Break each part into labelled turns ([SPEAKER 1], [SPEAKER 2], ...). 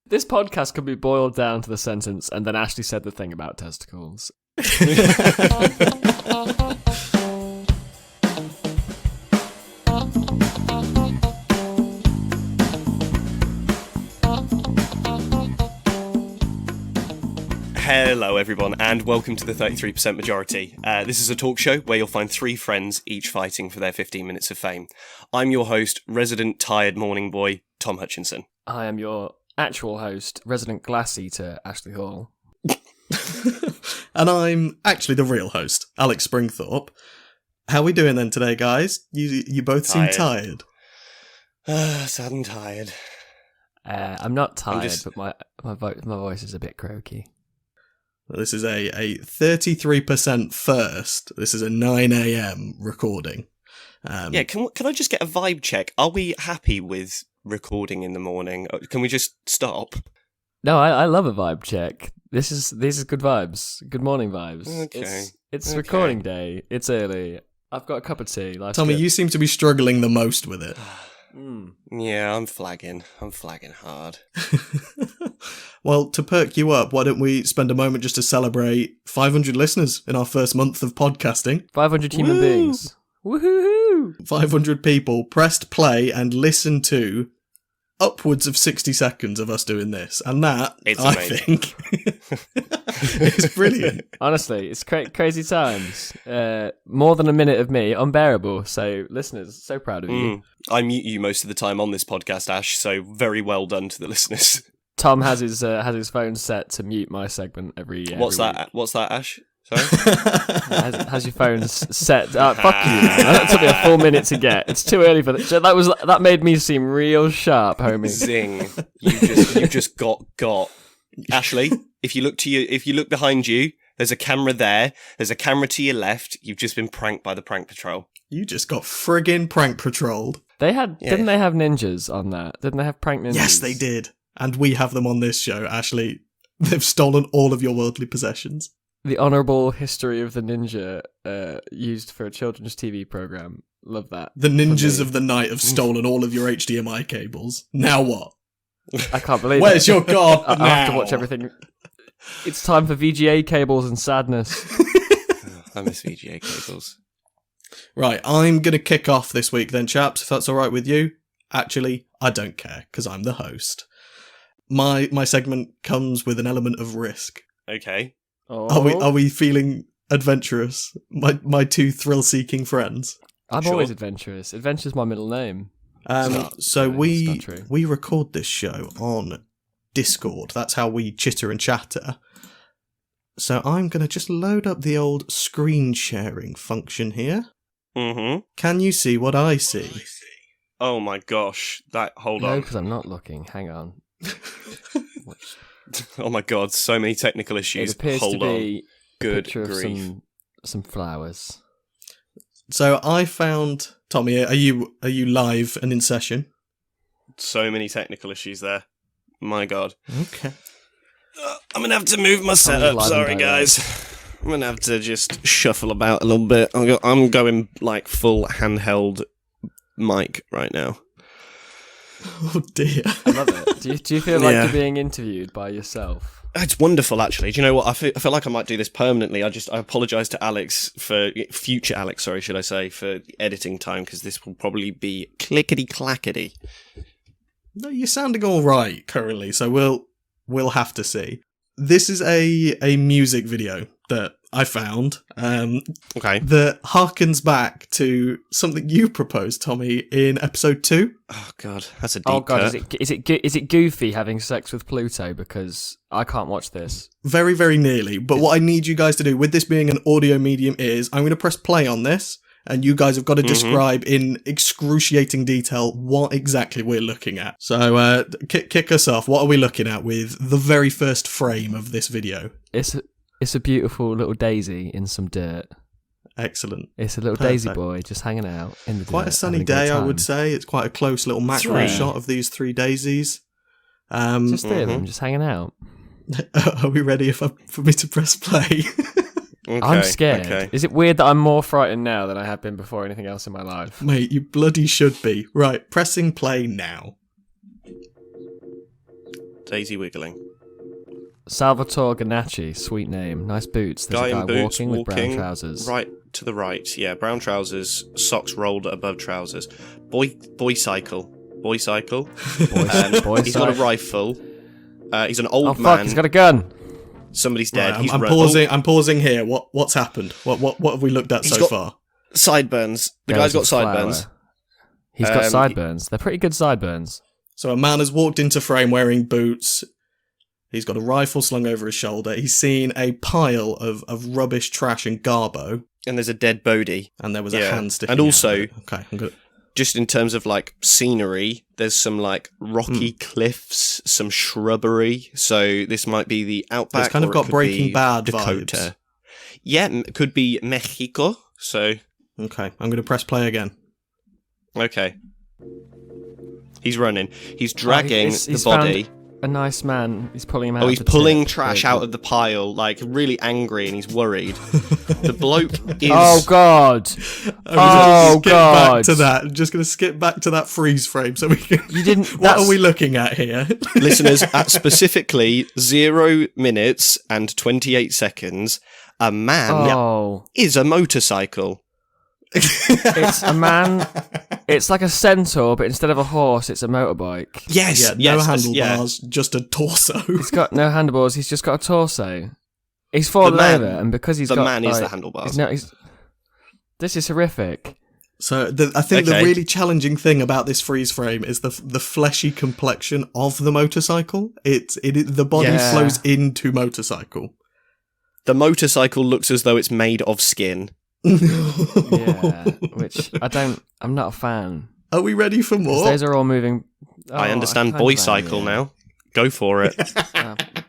[SPEAKER 1] This podcast could be boiled down to the sentence, and then Ashley said the thing about testicles.
[SPEAKER 2] Hello everyone, and welcome to the 33% Majority. This is a talk show where you'll find three friends, each fighting for their 15 minutes of fame. I'm your host, resident tired morning boy, Tom Hutchinson.
[SPEAKER 1] I am your actual host, resident glass eater, Ashley Hall.
[SPEAKER 3] And I'm actually the real host, Alex Springthorpe. How are we doing then today, guys? You both seem tired.
[SPEAKER 2] Sad and tired.
[SPEAKER 1] I'm not tired, but my voice is a bit croaky.
[SPEAKER 3] Well, this is a 33% first. This is a 9 a.m. recording.
[SPEAKER 2] Can I just get a vibe check? Are we happy with recording in the morning? Can we just stop?
[SPEAKER 1] No, I love a vibe check. These is good vibes. Good morning vibes.
[SPEAKER 2] Okay.
[SPEAKER 1] It's recording day. It's early. I've got a cup of tea.
[SPEAKER 3] Tommy, you seem to be struggling the most with it.
[SPEAKER 2] Yeah, I'm flagging hard.
[SPEAKER 3] Well, to perk you up, why don't we spend a moment just to celebrate 500 listeners in our first month of podcasting?
[SPEAKER 1] 500 human beings. Woohoo!
[SPEAKER 3] 500 people pressed play and listened to upwards of 60 seconds of us doing this. And that, I think, is brilliant.
[SPEAKER 1] Honestly, it's crazy times. More than a minute of me, unbearable. So, listeners, so proud of you.
[SPEAKER 2] I mute you most of the time on this podcast, Ash, so very well done to the listeners.
[SPEAKER 1] Tom has his phone set to mute my segment every
[SPEAKER 2] What's
[SPEAKER 1] week.
[SPEAKER 2] that? What's that, Ash? Sorry?
[SPEAKER 1] has your phone set? Fuck you, man. That took me a full minute to get. It's too early for that. That made me seem real sharp, homie.
[SPEAKER 2] Zing! You just got. Ashley, if you look behind you, there's a camera there. There's a camera to your left. You've just been pranked by the prank patrol.
[SPEAKER 3] You just got friggin' prank patrolled.
[SPEAKER 1] Didn't they have ninjas on that? Didn't they have prank ninjas?
[SPEAKER 3] Yes, they did. And we have them on this show, Ashley. They've stolen all of your worldly possessions.
[SPEAKER 1] The honourable history of the ninja used for a children's TV programme. Love that.
[SPEAKER 3] The ninjas of the night have stolen all of your HDMI cables. Now what?
[SPEAKER 1] I can't believe
[SPEAKER 3] Where's your god now?
[SPEAKER 1] I have to watch everything. It's time for VGA cables and sadness.
[SPEAKER 2] I miss VGA cables.
[SPEAKER 3] Right, I'm going to kick off this week then, chaps, if that's all right with you. Actually, I don't care, because I'm the host. My segment comes with an element of risk.
[SPEAKER 2] Okay.
[SPEAKER 1] Oh.
[SPEAKER 3] Are we feeling adventurous? My two thrill-seeking friends.
[SPEAKER 1] I'm always adventurous. Adventure's my middle name.
[SPEAKER 3] We record this show on Discord. That's how we chitter and chatter. So I'm going to just load up the old screen sharing function here.
[SPEAKER 2] Mm-hmm.
[SPEAKER 3] Can you see what I see?
[SPEAKER 2] Oh my gosh. Hold on.
[SPEAKER 1] No, because I'm not looking. Hang on.
[SPEAKER 2] Oh my god, so many technical issues.
[SPEAKER 1] It appears
[SPEAKER 2] Hold
[SPEAKER 1] to be
[SPEAKER 2] on. Good
[SPEAKER 1] picture
[SPEAKER 2] grief.
[SPEAKER 1] of some flowers.
[SPEAKER 3] So I found Tommy. Are you live and in session?
[SPEAKER 2] So many technical issues there. My god.
[SPEAKER 3] Okay.
[SPEAKER 2] I'm gonna have to move my setup. Sorry, guys. I'm gonna have to just shuffle about a little bit. I'm going like full handheld mic right now.
[SPEAKER 3] Oh dear.
[SPEAKER 1] I love it. Do you feel like you're being interviewed by yourself?
[SPEAKER 2] It's wonderful, actually. Do you know what? I feel like I might do this permanently. I apologise to Alex future Alex, sorry, should I say, for editing time, because this will probably be clickety-clackety.
[SPEAKER 3] No, you're sounding all right currently, so we'll have to see. This is a music video that I found.
[SPEAKER 2] Okay.
[SPEAKER 3] That harkens back to something you proposed, Tommy, in episode 2.
[SPEAKER 2] Oh god, that's a deep cut.
[SPEAKER 1] Is it Goofy having sex with Pluto? Because I can't watch this.
[SPEAKER 3] Very, very nearly. But what I need you guys to do, with this being an audio medium, is I'm going to press play on this, and you guys have got to describe in excruciating detail what exactly we're looking at. So, kick us off. What are we looking at with the very first frame of this video?
[SPEAKER 1] It's a beautiful little daisy in some dirt.
[SPEAKER 3] Excellent.
[SPEAKER 1] It's a little daisy boy just hanging out in the dirt.
[SPEAKER 3] Quite a sunny day, I would say. It's quite a close little macro shot of these 3 daisies.
[SPEAKER 1] Just three of them, just hanging out.
[SPEAKER 3] Are we ready for me to press play?
[SPEAKER 1] Okay, I'm scared. Okay. Is it weird that I'm more frightened now than I have been before anything else in my life?
[SPEAKER 3] Mate, you bloody should be. Right, pressing play now.
[SPEAKER 2] Daisy wiggling.
[SPEAKER 1] Salvatore Ganacci, sweet name. Nice boots. There's
[SPEAKER 2] Guy
[SPEAKER 1] a guy
[SPEAKER 2] in boots
[SPEAKER 1] walking with brown trousers.
[SPEAKER 2] Right to the right. Yeah, brown trousers, socks rolled above trousers. Boycycle. Boycycle. He's got a rifle. He's an old man.
[SPEAKER 1] He's got a gun.
[SPEAKER 2] Somebody's dead.
[SPEAKER 3] Right, I'm pausing here. What's happened? What have we looked at so far?
[SPEAKER 2] Sideburns. The guy's got sideburns.
[SPEAKER 1] He's got sideburns. They're pretty good sideburns.
[SPEAKER 3] So a man has walked into frame wearing boots. He's got a rifle slung over his shoulder. He's seen a pile of rubbish, trash, and garbo.
[SPEAKER 2] And there's a dead Bodhi.
[SPEAKER 3] And there was a hand sticking
[SPEAKER 2] And also,
[SPEAKER 3] out. Okay, I'm good.
[SPEAKER 2] Just in terms of like scenery, there's some like rocky cliffs, some shrubbery. So this might be the outback.
[SPEAKER 3] It's kind of got Breaking Bad
[SPEAKER 2] Dakota
[SPEAKER 3] vibes.
[SPEAKER 2] Yeah, it could be Mexico. So
[SPEAKER 3] okay, I'm going to press play again.
[SPEAKER 2] Okay. He's running. He's dragging the body.
[SPEAKER 1] A nice man. He's pulling him out.
[SPEAKER 2] Oh, he's pulling trash out of the pile, like really angry, and he's worried. The bloke is.
[SPEAKER 1] Oh God!
[SPEAKER 3] Oh God! Back to that. I'm just going to skip back to that freeze frame so we can.
[SPEAKER 1] You didn't.
[SPEAKER 3] What are we looking at here,
[SPEAKER 2] listeners? At specifically 0 minutes and 28 seconds, a man is a motorcycle.
[SPEAKER 1] It's a man. It's like a centaur, but instead of a horse, it's a motorbike.
[SPEAKER 3] Yes, no handlebars, just a torso.
[SPEAKER 1] He's got no handlebars. He's just got a torso. He's fallen over, and because he's
[SPEAKER 2] the man is the handlebars.
[SPEAKER 1] This is horrific.
[SPEAKER 3] So I think the really challenging thing about this freeze frame is the fleshy complexion of the motorcycle. The body flows into motorcycle.
[SPEAKER 2] The motorcycle looks as though it's made of skin.
[SPEAKER 1] Yeah, which I'm not a fan.
[SPEAKER 3] Are we ready for more?
[SPEAKER 1] Those are all moving.
[SPEAKER 2] I understand Boycycle now. Go for it.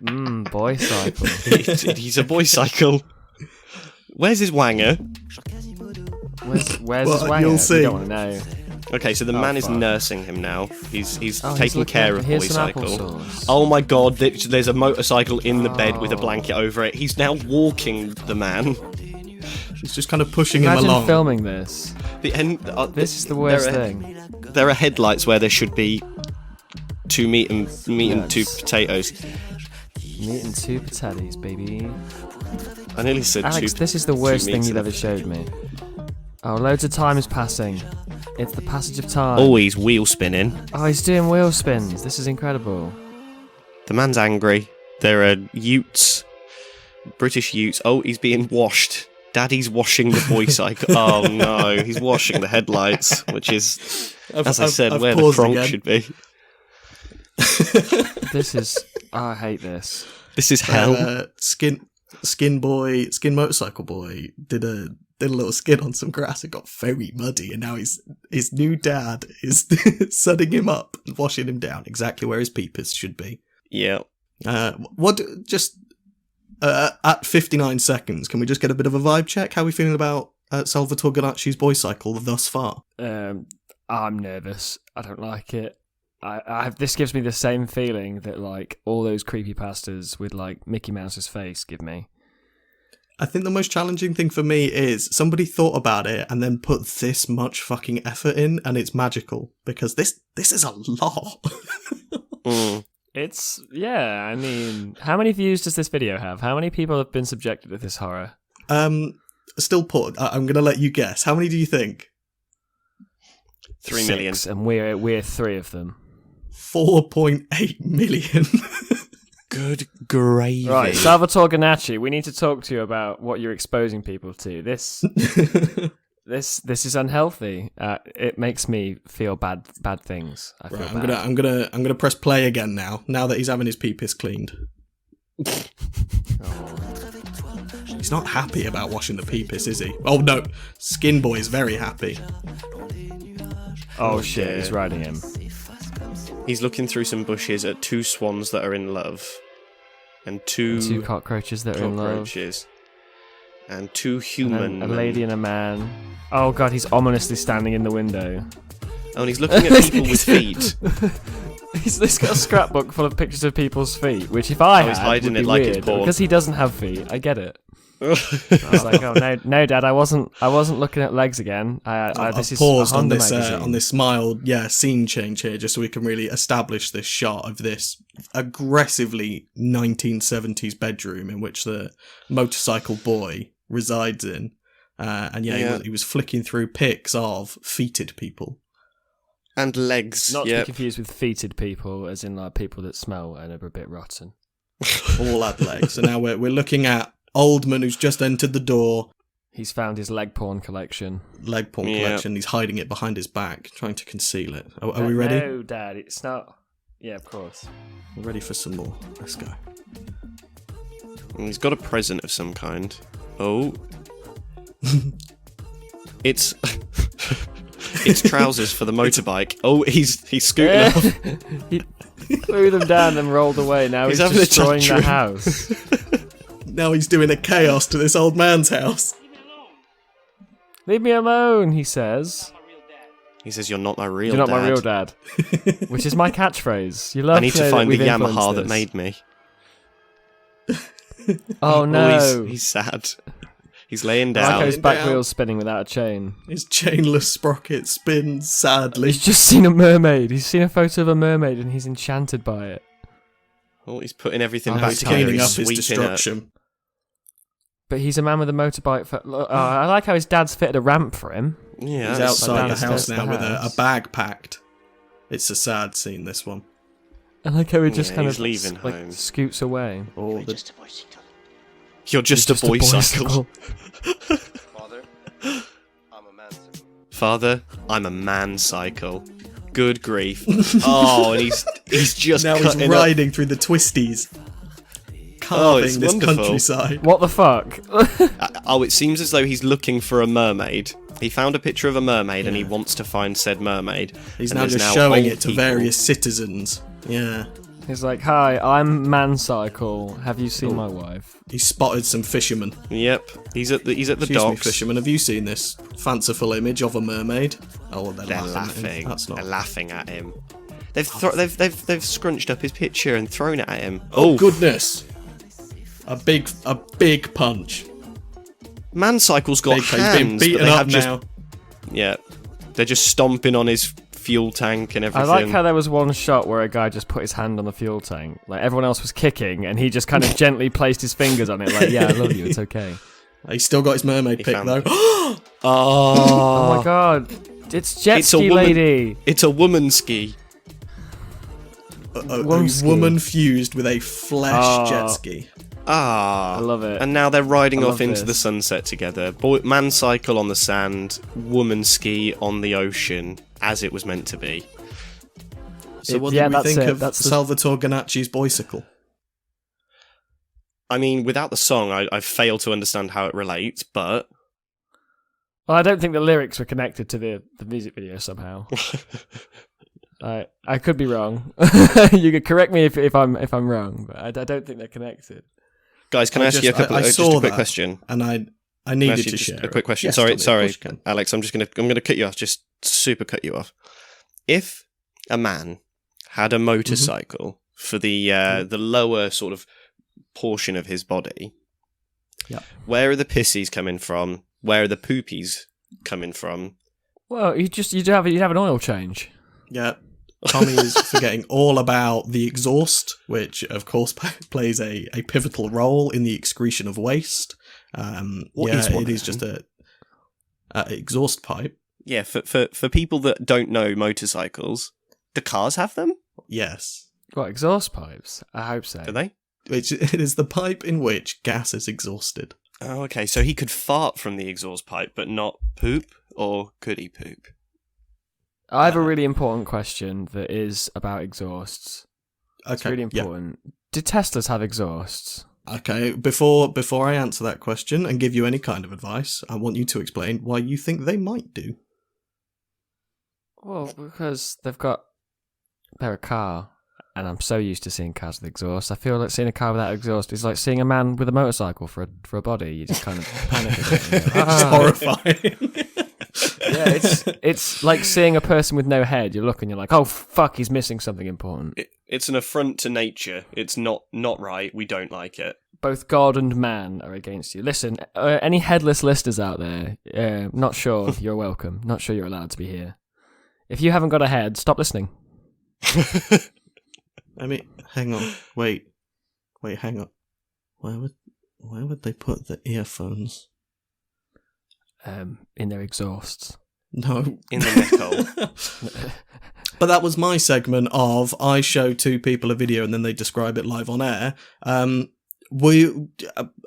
[SPEAKER 1] Boycycle.
[SPEAKER 2] He's a Boycycle. Where's his wanger?
[SPEAKER 1] Where's his wanger?
[SPEAKER 3] You'll see.
[SPEAKER 1] You don't want to know.
[SPEAKER 2] Okay, so the man is nursing him now. He's taking care of
[SPEAKER 1] Here's
[SPEAKER 2] Boycycle. Oh my god, there's a motorcycle in the bed with a blanket over it. He's now walking the man.
[SPEAKER 3] He's just kind of pushing him
[SPEAKER 1] Imagine
[SPEAKER 3] along.
[SPEAKER 1] Filming this.
[SPEAKER 3] This
[SPEAKER 1] is the worst thing.
[SPEAKER 2] There are headlights where there should be two meat and two potatoes.
[SPEAKER 1] Meat and two potatoes, baby.
[SPEAKER 2] I nearly said
[SPEAKER 1] Alex, this is the worst thing you've ever showed me. Oh, loads of time is passing. It's the passage of time.
[SPEAKER 2] Oh, he's wheel spinning.
[SPEAKER 1] Oh, he's doing wheel spins. This is incredible.
[SPEAKER 2] The man's angry. There are utes. British utes. Oh, he's being washed. Daddy's washing the Boycycle. Oh no, he's washing the headlights, which is, as I said, where the pronk should be.
[SPEAKER 1] This is. I hate this.
[SPEAKER 2] This is hell.
[SPEAKER 3] Skin motorcycle boy did a little skid on some grass. It got very muddy, and now his new dad is sudding him up and washing him down exactly where his peepers should be.
[SPEAKER 2] Yeah.
[SPEAKER 3] At 59 seconds, can we just get a bit of a vibe check? How are we feeling about Salvatore Ganacci's Boycycle thus far?
[SPEAKER 1] I'm nervous. I don't like it. This gives me the same feeling that like all those creepypastas with like Mickey Mouse's face give me.
[SPEAKER 3] I think the most challenging thing for me is somebody thought about it and then put this much fucking effort in, and it's magical because this is a lot.
[SPEAKER 1] It's, I mean, how many views does this video have? How many people have been subjected to this horror?
[SPEAKER 3] Still put, I'm going to let you guess. How many do you think?
[SPEAKER 2] 3 million.
[SPEAKER 1] 6, and we're 3 of them.
[SPEAKER 3] 4.8 million.
[SPEAKER 2] Good gravy.
[SPEAKER 1] Right, Salvatore Ganacci, we need to talk to you about what you're exposing people to. This is unhealthy. It makes me feel bad things. I feel bad.
[SPEAKER 3] I'm gonna press play again now that he's having his pee-piss cleaned. He's not happy about washing the pee-piss, is he? Oh no, Skin Boy is very happy.
[SPEAKER 1] Oh shit, he's riding him.
[SPEAKER 2] He's looking through some bushes at 2 swans that are in love. And 2
[SPEAKER 1] cockroaches that are in love.
[SPEAKER 2] And 2 human.
[SPEAKER 1] A lady and a man. Oh god, he's ominously standing in the window.
[SPEAKER 2] Oh, and he's looking at people with feet.
[SPEAKER 1] He's got a scrapbook full of pictures of people's feet, which if I had,
[SPEAKER 2] he's hiding
[SPEAKER 1] would be
[SPEAKER 2] it like
[SPEAKER 1] weird,
[SPEAKER 2] it's porn.
[SPEAKER 1] because he doesn't have feet. I get it. I was like, oh no, Dad, I wasn't looking at legs again. This is
[SPEAKER 3] paused
[SPEAKER 1] a
[SPEAKER 3] on
[SPEAKER 1] Honda
[SPEAKER 3] this
[SPEAKER 1] magazine.
[SPEAKER 3] on this mild scene change here, just so we can really establish this shot of this aggressively 1970s bedroom in which the motorcycle boy resides in, he was flicking through pics of feeted people
[SPEAKER 2] and legs.
[SPEAKER 1] Not to be confused with feeted people, as in like people that smell and are a bit rotten.
[SPEAKER 3] all had legs. So now we're looking at Oldman, who's just entered the door.
[SPEAKER 1] He's found his leg porn collection.
[SPEAKER 3] Collection. He's hiding it behind his back, trying to conceal it. Are we ready?
[SPEAKER 1] No, Dad, it's not. Yeah, of course.
[SPEAKER 3] We're ready for some more. Let's go.
[SPEAKER 2] He's got a present of some kind. Oh. It's trousers for the motorbike. Oh, he's scooting off.
[SPEAKER 1] He threw them down and rolled away. Now he's destroying the house.
[SPEAKER 3] Now he's doing a chaos to this old man's house.
[SPEAKER 1] Leave me alone, he says.
[SPEAKER 2] He says, "You're not my real
[SPEAKER 1] You're
[SPEAKER 2] dad."
[SPEAKER 1] not my real dad. Which is my catchphrase. You love
[SPEAKER 2] I need to find the Yamaha
[SPEAKER 1] this.
[SPEAKER 2] that made me.
[SPEAKER 1] Oh no.
[SPEAKER 2] Oh, he's sad. He's laying
[SPEAKER 1] I like how
[SPEAKER 2] down.
[SPEAKER 1] his back wheel's spinning without a chain.
[SPEAKER 3] His chainless sprocket spins sadly.
[SPEAKER 1] He's just seen a mermaid. He's seen a photo of a mermaid and he's enchanted by it.
[SPEAKER 2] Oh, he's putting everything
[SPEAKER 1] I'm
[SPEAKER 2] back
[SPEAKER 1] just
[SPEAKER 2] together.
[SPEAKER 3] cleaning
[SPEAKER 2] He's
[SPEAKER 3] up his
[SPEAKER 2] sweeping
[SPEAKER 3] destruction.
[SPEAKER 1] But he's a man with a motorbike. I like how his dad's fitted a ramp for him.
[SPEAKER 2] Yeah,
[SPEAKER 3] He's
[SPEAKER 2] that's
[SPEAKER 3] outside the
[SPEAKER 1] downstairs
[SPEAKER 3] house
[SPEAKER 1] to
[SPEAKER 3] now
[SPEAKER 1] the
[SPEAKER 3] with a
[SPEAKER 1] house.
[SPEAKER 3] bag packed. It's a sad scene, this one.
[SPEAKER 1] I like how he just
[SPEAKER 2] Yeah,
[SPEAKER 1] kind
[SPEAKER 2] he's
[SPEAKER 1] of
[SPEAKER 2] leaving home.
[SPEAKER 1] scoots away.
[SPEAKER 3] Oh, the
[SPEAKER 2] You're just a boycycle.
[SPEAKER 4] Father, I'm a man.
[SPEAKER 2] Father, I'm a man cycle. Good grief. Oh, and he's just
[SPEAKER 3] now he's
[SPEAKER 2] cutting up.
[SPEAKER 3] riding through the twisties, carving
[SPEAKER 2] it's
[SPEAKER 3] this
[SPEAKER 2] wonderful.
[SPEAKER 3] countryside.
[SPEAKER 1] What the fuck?
[SPEAKER 2] Oh, it seems as though he's looking for a mermaid. He found a picture of a mermaid and he wants to find said mermaid.
[SPEAKER 3] He's
[SPEAKER 2] And
[SPEAKER 3] now
[SPEAKER 2] there's
[SPEAKER 3] just showing
[SPEAKER 2] old
[SPEAKER 3] it to
[SPEAKER 2] people.
[SPEAKER 3] various citizens. Yeah.
[SPEAKER 1] He's like, "Hi, I'm Mancycle. Have you seen my wife?"
[SPEAKER 3] He spotted some fishermen.
[SPEAKER 2] Yep, he's at the
[SPEAKER 3] Excuse me,
[SPEAKER 2] docks.
[SPEAKER 3] fishermen, have you seen this fanciful image of a mermaid? Oh,
[SPEAKER 2] They're laughing.
[SPEAKER 3] That's not.
[SPEAKER 2] They're laughing at him. They've scrunched up his picture and thrown it at him.
[SPEAKER 3] Oh goodness! A big punch.
[SPEAKER 2] Mancycle's got
[SPEAKER 3] He's been
[SPEAKER 2] hands,
[SPEAKER 3] beaten
[SPEAKER 2] but they
[SPEAKER 3] up
[SPEAKER 2] have just
[SPEAKER 3] now.
[SPEAKER 2] they're just stomping on his fuel tank and
[SPEAKER 1] I
[SPEAKER 2] everything.
[SPEAKER 1] like how there was one shot where a guy just put his hand on the fuel tank. Like everyone else was kicking, and he just kind of gently placed his fingers on it. Like, "Yeah, I love you. It's okay."
[SPEAKER 3] He's still got his mermaid pick
[SPEAKER 2] found
[SPEAKER 3] though.
[SPEAKER 2] it. Oh,
[SPEAKER 1] Oh my god, it's jet
[SPEAKER 2] It's a
[SPEAKER 1] ski
[SPEAKER 2] woman-
[SPEAKER 1] lady.
[SPEAKER 2] it's a woman ski.
[SPEAKER 3] a
[SPEAKER 1] Womski.
[SPEAKER 3] woman fused with a flesh
[SPEAKER 1] Oh.
[SPEAKER 3] jet ski.
[SPEAKER 2] Ah,
[SPEAKER 1] I love it.
[SPEAKER 2] And now they're riding
[SPEAKER 1] I
[SPEAKER 2] off
[SPEAKER 1] love
[SPEAKER 2] into the
[SPEAKER 1] this.
[SPEAKER 2] sunset together. Man cycle on the sand, woman ski on the ocean, as it was meant to be.
[SPEAKER 3] So what
[SPEAKER 1] yeah,
[SPEAKER 3] do we
[SPEAKER 1] that's
[SPEAKER 3] think
[SPEAKER 1] it.
[SPEAKER 3] of
[SPEAKER 1] That's the-
[SPEAKER 3] Salvatore Ganacci's Boycycle?
[SPEAKER 2] I mean, without the song, I fail to understand how it relates, but
[SPEAKER 1] Well, I don't think the lyrics were connected to the music video somehow. I could be wrong. You could correct me if I'm wrong, but I don't think they're connected.
[SPEAKER 2] guys, can I ask you a couple?
[SPEAKER 3] I
[SPEAKER 2] just
[SPEAKER 3] saw
[SPEAKER 2] a quick
[SPEAKER 3] that,
[SPEAKER 2] question.
[SPEAKER 3] and I
[SPEAKER 2] Can I
[SPEAKER 3] needed
[SPEAKER 2] ask you
[SPEAKER 3] to
[SPEAKER 2] just
[SPEAKER 3] share
[SPEAKER 2] a quick question.
[SPEAKER 3] Yes,
[SPEAKER 2] sorry,
[SPEAKER 3] Tommy, of
[SPEAKER 2] sorry,
[SPEAKER 3] course you can.
[SPEAKER 2] Alex. I'm gonna cut you off. Just super cut you off. If a man had a motorcycle for the lower sort of portion of his body,
[SPEAKER 1] Yeah.
[SPEAKER 2] where are the pissies coming from? Where are the poopies coming from?
[SPEAKER 1] Well, you'd have an oil change.
[SPEAKER 3] Yeah. Tommy is forgetting all about the exhaust, which of course plays a pivotal role in the excretion of waste.
[SPEAKER 2] What is one
[SPEAKER 3] it is
[SPEAKER 2] of
[SPEAKER 3] just
[SPEAKER 2] them?
[SPEAKER 3] a exhaust pipe.
[SPEAKER 2] Yeah, for people that don't know motorcycles, do cars have them?
[SPEAKER 3] Yes.
[SPEAKER 1] What, exhaust pipes? I hope so.
[SPEAKER 2] Do they?
[SPEAKER 3] It is the pipe in which gas is exhausted.
[SPEAKER 2] Oh, okay. So he could fart from the exhaust pipe, but not poop, or could he poop?
[SPEAKER 1] I have a really important question that is about exhausts.
[SPEAKER 3] Okay.
[SPEAKER 1] It's really
[SPEAKER 3] yeah.
[SPEAKER 1] important. Do Teslas have exhausts?
[SPEAKER 3] Okay, before I answer that question and give you any kind of advice, I want you to explain why you think they might do.
[SPEAKER 1] Well, because they're a car, and I'm so used to seeing cars with exhaust. I feel like seeing a car without exhaust is like seeing a man with a motorcycle for a body. You just kind of panic. A bit and go,
[SPEAKER 3] It's
[SPEAKER 1] "Ah."
[SPEAKER 3] horrifying.
[SPEAKER 1] Yeah, it's like seeing a person with no head. You look and you're like, "Oh fuck, he's missing something important."
[SPEAKER 2] It's an affront to nature. It's not right. We don't like it.
[SPEAKER 1] both God and man are against you. Listen, any headless listeners out there, not sure you're welcome. Not sure you're allowed to be here. If you haven't got a head, stop listening.
[SPEAKER 3] I mean, hang on. Wait, hang on. Where would they put the earphones?
[SPEAKER 1] In their exhausts.
[SPEAKER 3] No.
[SPEAKER 2] In the neck hole.
[SPEAKER 3] But that was my segment of I show two people a video and then they describe it live on air. We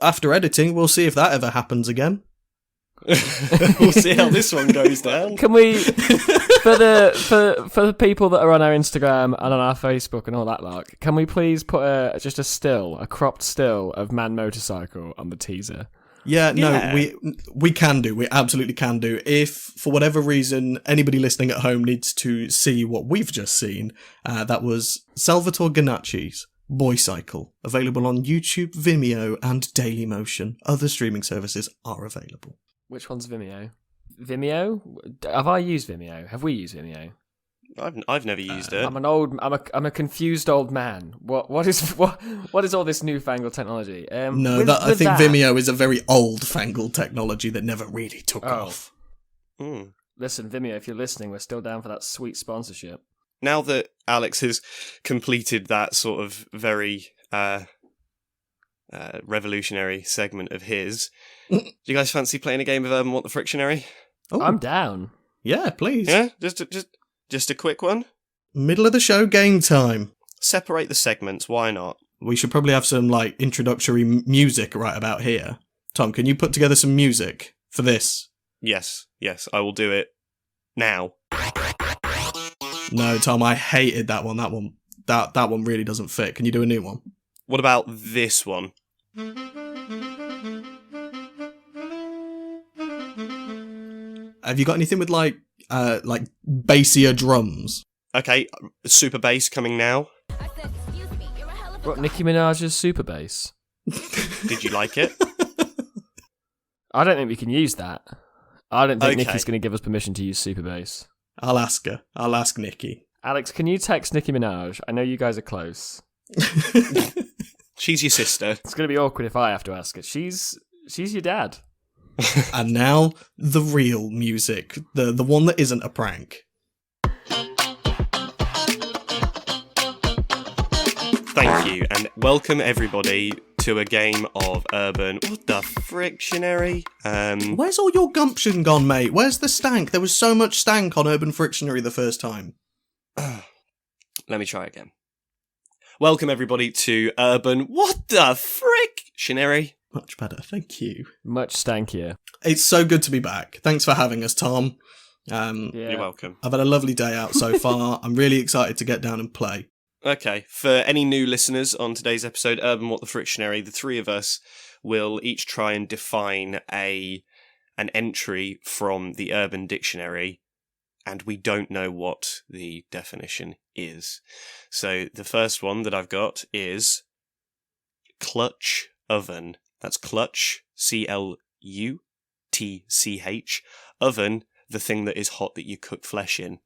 [SPEAKER 3] after editing, we'll see if that ever happens again.
[SPEAKER 2] We'll see how this one goes down.
[SPEAKER 1] Can we, for the people that are on our Instagram and on our Facebook and all that lark, can we please put a cropped still of man motorcycle on the teaser?
[SPEAKER 3] Yeah, no, we can do. We absolutely can do. If, for whatever reason, anybody listening at home needs to see what we've just seen, that was Salvatore Ganacci's Boycycle, available on YouTube, Vimeo, and Dailymotion. Other streaming services are available.
[SPEAKER 1] Which one's Vimeo? Vimeo? Have I used Vimeo? Have we used Vimeo?
[SPEAKER 2] I've never used it.
[SPEAKER 1] I'm a confused old man. What is all this newfangled technology?
[SPEAKER 3] I think Vimeo is a very old-fangled technology that never really took off.
[SPEAKER 2] Mm.
[SPEAKER 1] Listen, Vimeo, if you're listening, we're still down for that sweet sponsorship.
[SPEAKER 2] Now that Alex has completed that sort of very revolutionary segment of his, do you guys fancy playing a game of What the Frictionary?
[SPEAKER 3] Oh.
[SPEAKER 1] I'm down.
[SPEAKER 3] Yeah, please.
[SPEAKER 2] Yeah, just a quick one.
[SPEAKER 3] Middle of the show, game time.
[SPEAKER 2] Separate the segments. Why not?
[SPEAKER 3] We should probably have some introductory music right about here. Tom, can you put together some music for this?
[SPEAKER 2] Yes, I will do it now.
[SPEAKER 3] No, Tom, I hated that one. That one really doesn't fit. Can you do a new one?
[SPEAKER 2] What about this one?
[SPEAKER 3] Have you got anything with bassier drums?
[SPEAKER 2] Okay, super bass coming now.
[SPEAKER 1] What, Nicki Minaj's super bass?
[SPEAKER 2] Did you like it?
[SPEAKER 1] I don't think we can use that. I don't think
[SPEAKER 2] Okay.
[SPEAKER 1] Nicki's going to give us permission to use super bass.
[SPEAKER 3] I'll ask her. I'll ask Nicki.
[SPEAKER 1] Alex, can you text Nicki Minaj? I know you guys are close.
[SPEAKER 2] She's your sister.
[SPEAKER 1] It's going to be awkward if I have to ask her. She's your dad.
[SPEAKER 3] And now, the real music. The one that isn't a prank.
[SPEAKER 2] Thank you, and welcome everybody to a game of Urban What the Frictionary.
[SPEAKER 3] Where's all your gumption gone, mate? Where's the stank? There was so much stank on Urban Frictionary the first time.
[SPEAKER 2] Let me try again. Welcome everybody to Urban What the Frictionary.
[SPEAKER 3] Much better, thank you.
[SPEAKER 1] Much stankier.
[SPEAKER 3] It's so good to be back. Thanks for having us, Tom.
[SPEAKER 1] Yeah.
[SPEAKER 2] You're welcome.
[SPEAKER 3] I've had a lovely day out so far. I'm really excited to get down and play.
[SPEAKER 2] Okay, for any new listeners on today's episode, Urban What the Frictionary, the three of us will each try and define an entry from the Urban Dictionary, and we don't know what the definition is. So the first one that I've got is clutch oven. That's clutch, C-L-U-T-C-H, oven, the thing that is hot that you cook flesh in.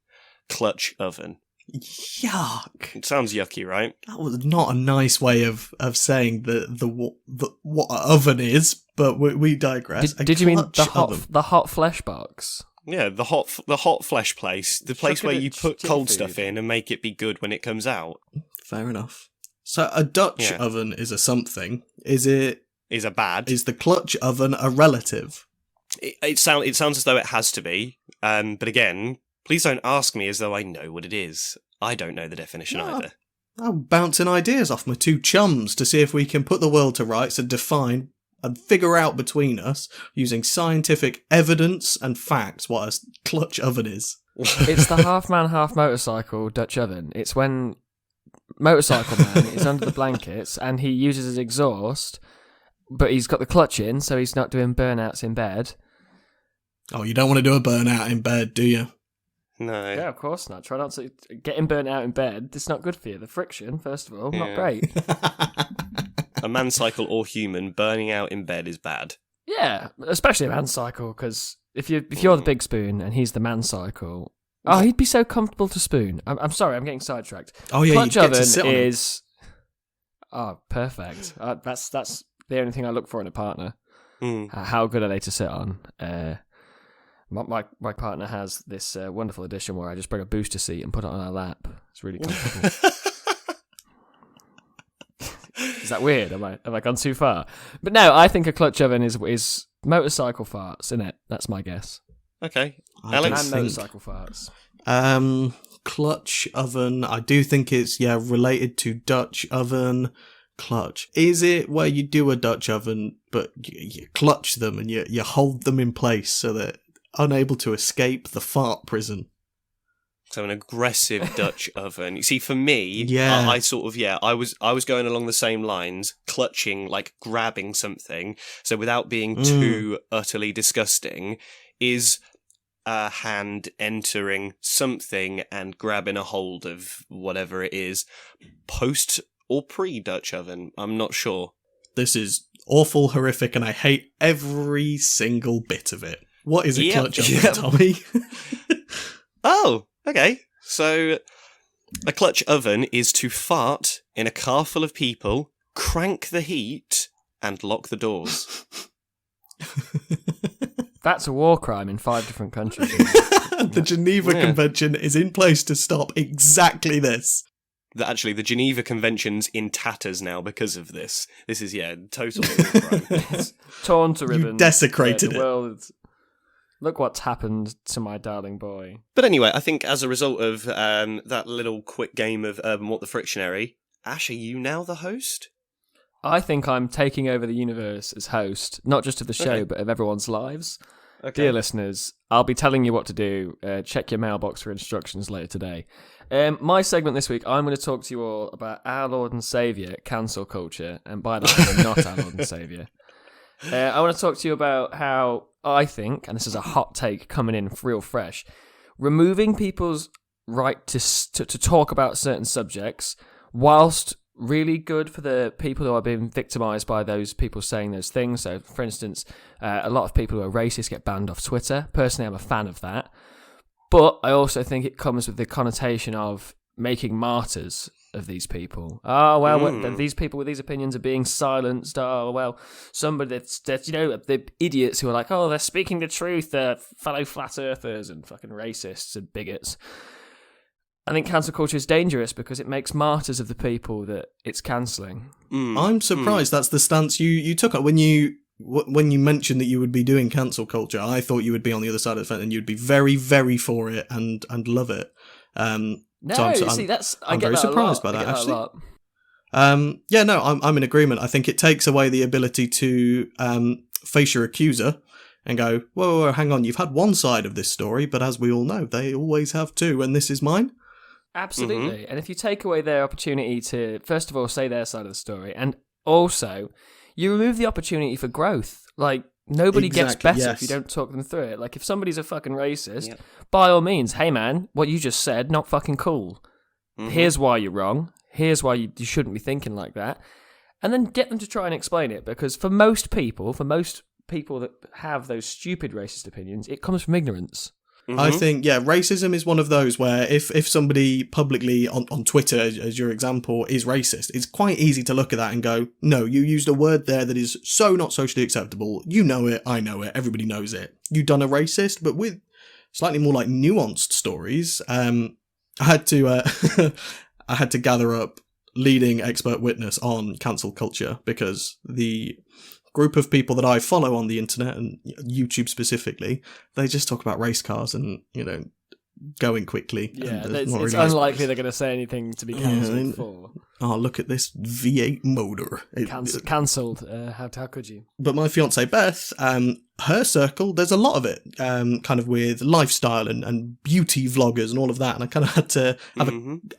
[SPEAKER 2] Clutch oven.
[SPEAKER 3] Yuck.
[SPEAKER 2] It sounds yucky, right?
[SPEAKER 3] That was not a nice way of saying what an oven is, but we digress.
[SPEAKER 1] Did you mean
[SPEAKER 3] Oven.
[SPEAKER 1] the hot flesh box?
[SPEAKER 2] Yeah, the hot flesh place, the place
[SPEAKER 1] Chuck
[SPEAKER 2] where
[SPEAKER 1] it
[SPEAKER 2] you
[SPEAKER 1] at
[SPEAKER 2] put
[SPEAKER 1] chicken
[SPEAKER 2] cold
[SPEAKER 1] food.
[SPEAKER 2] stuff in and make it be good when it comes out.
[SPEAKER 3] Fair enough. So a Dutch
[SPEAKER 2] Yeah.
[SPEAKER 3] oven is a something. Is
[SPEAKER 2] Is a bad.
[SPEAKER 3] the clutch oven a relative?
[SPEAKER 2] It sounds as though it has to be. But again, please don't ask me as though I know what it is. I don't know the definition
[SPEAKER 3] No.
[SPEAKER 2] either.
[SPEAKER 3] I'm bouncing ideas off my two chums to see if we can put the world to rights and define and figure out between us, using scientific evidence and facts, what a clutch oven is.
[SPEAKER 1] It's the half man, half motorcycle Dutch oven. It's when motorcycle man is under the blankets and he uses his exhaust, but he's got the clutch in, so he's not doing burnouts in bed.
[SPEAKER 3] Oh, you don't want to do a burnout in bed, do you?
[SPEAKER 2] No.
[SPEAKER 1] Yeah, of course not. Try not to getting burnt out in bed. It's not good for you. The friction, first of all, not
[SPEAKER 2] Yeah.
[SPEAKER 1] great.
[SPEAKER 2] A man cycle or human burning out in bed is bad.
[SPEAKER 1] Yeah, especially a man cycle, because if you're the big spoon and he's the man cycle, oh, he'd be so comfortable to spoon. I'm sorry, I'm getting sidetracked.
[SPEAKER 3] Oh yeah,
[SPEAKER 1] Clutch
[SPEAKER 3] you get
[SPEAKER 1] oven
[SPEAKER 3] to sit on it.
[SPEAKER 1] is perfect. That's the only thing I look for in a partner.
[SPEAKER 2] Mm.
[SPEAKER 1] How good are they to sit on? My partner has this wonderful addition where I just bring a booster seat and put it on her lap. It's really comfortable. Is that weird? Have I gone too far? But no, I think a clutch oven is motorcycle farts, isn't it? That's my guess.
[SPEAKER 2] Okay.
[SPEAKER 3] I
[SPEAKER 2] Alex?
[SPEAKER 1] And motorcycle farts.
[SPEAKER 3] Clutch oven. I do think it's related to Dutch oven. Clutch. Is it where you do a Dutch oven, but you clutch them and you hold them in place so they're unable to escape the fart prison?
[SPEAKER 2] So an aggressive Dutch oven. You see, for me,
[SPEAKER 3] Yeah.
[SPEAKER 2] I sort of, I was going along the same lines, clutching, like grabbing something. So without being too utterly disgusting, is a hand entering something and grabbing a hold of whatever it is, post or pre-Dutch oven. I'm not sure.
[SPEAKER 3] This is awful, horrific, and I hate every single bit of it. What is a clutch oven, Tommy?
[SPEAKER 2] Oh, okay. So a clutch oven is to fart in a car full of people, crank the heat, and lock the doors.
[SPEAKER 1] That's a war crime in 5 different countries.
[SPEAKER 3] The Geneva Convention is in place to stop exactly this.
[SPEAKER 2] Actually, the Geneva Convention's in tatters now because of this. This is, total war crime.
[SPEAKER 1] It's torn to ribbons.
[SPEAKER 3] You desecrated
[SPEAKER 1] the
[SPEAKER 3] it.
[SPEAKER 1] world. Look what's happened to my darling boy.
[SPEAKER 2] But anyway, I think as a result of that little quick game of What the Frictionary, Ash, are you now the host?
[SPEAKER 1] I think I'm taking over the universe as host, not just of the show,
[SPEAKER 2] Okay.
[SPEAKER 1] but of everyone's lives.
[SPEAKER 2] Okay.
[SPEAKER 1] Dear listeners, I'll be telling you what to do. Check your mailbox for instructions later today. My segment this week, I'm going to talk to you all about our Lord and Saviour, cancel culture, and by that I mean not our Lord and Saviour. I want to talk to you about how I think, and this is a hot take coming in real fresh, removing people's right to talk about certain subjects, whilst really good for the people who are being victimised by those people saying those things. So, for instance, a lot of people who are racist get banned off Twitter. Personally, I'm a fan of that. But I also think it comes with the connotation of making martyrs of these people. Oh, well, these people with these opinions are being silenced. Oh, well, somebody that's the idiots who are like, oh, they're speaking the truth, they're fellow flat earthers and fucking racists and bigots. I think cancel culture is dangerous because it makes martyrs of the people that it's cancelling.
[SPEAKER 3] I'm surprised that's the stance you took. When you mentioned that you would be doing cancel culture, I thought you would be on the other side of the fence and you'd be very, very for it and love it.
[SPEAKER 1] No,
[SPEAKER 3] so
[SPEAKER 1] I'm
[SPEAKER 3] very surprised by that, actually. I'm in agreement. I think it takes away the ability to face your accuser and go, whoa, hang on, you've had one side of this story, but as we all know, they always have two, and this is mine.
[SPEAKER 1] Absolutely. Mm-hmm. And if you take away their opportunity to, first of all, say their side of the story, and also, you remove the opportunity for growth. Like, nobody gets better if you don't talk them through it. Like, if somebody's a fucking racist, by all means, hey man, what you just said, not fucking cool. Mm-hmm. Here's why you're wrong. Here's why you shouldn't be thinking like that. And then get them to try and explain it, because for most people that have those stupid racist opinions, it comes from ignorance.
[SPEAKER 3] Mm-hmm. I think, racism is one of those where if somebody publicly on Twitter, as your example, is racist, it's quite easy to look at that and go, no, you used a word there that is so not socially acceptable. You know it, I know it, everybody knows it. You done a racist, but with slightly more like nuanced stories. I had to gather up leading expert witness on cancel culture because the group of people that I follow on the internet and YouTube specifically, they just talk about race cars and, going quickly.
[SPEAKER 1] Yeah, it's unlikely they're going to say anything to be cancelled for.
[SPEAKER 3] Oh, look at this V8 motor.
[SPEAKER 1] Cancelled. How could you?
[SPEAKER 3] But my fiancée Beth, her circle, there's a lot of it, kind of with lifestyle and beauty vloggers and all of that. And I kind of had to have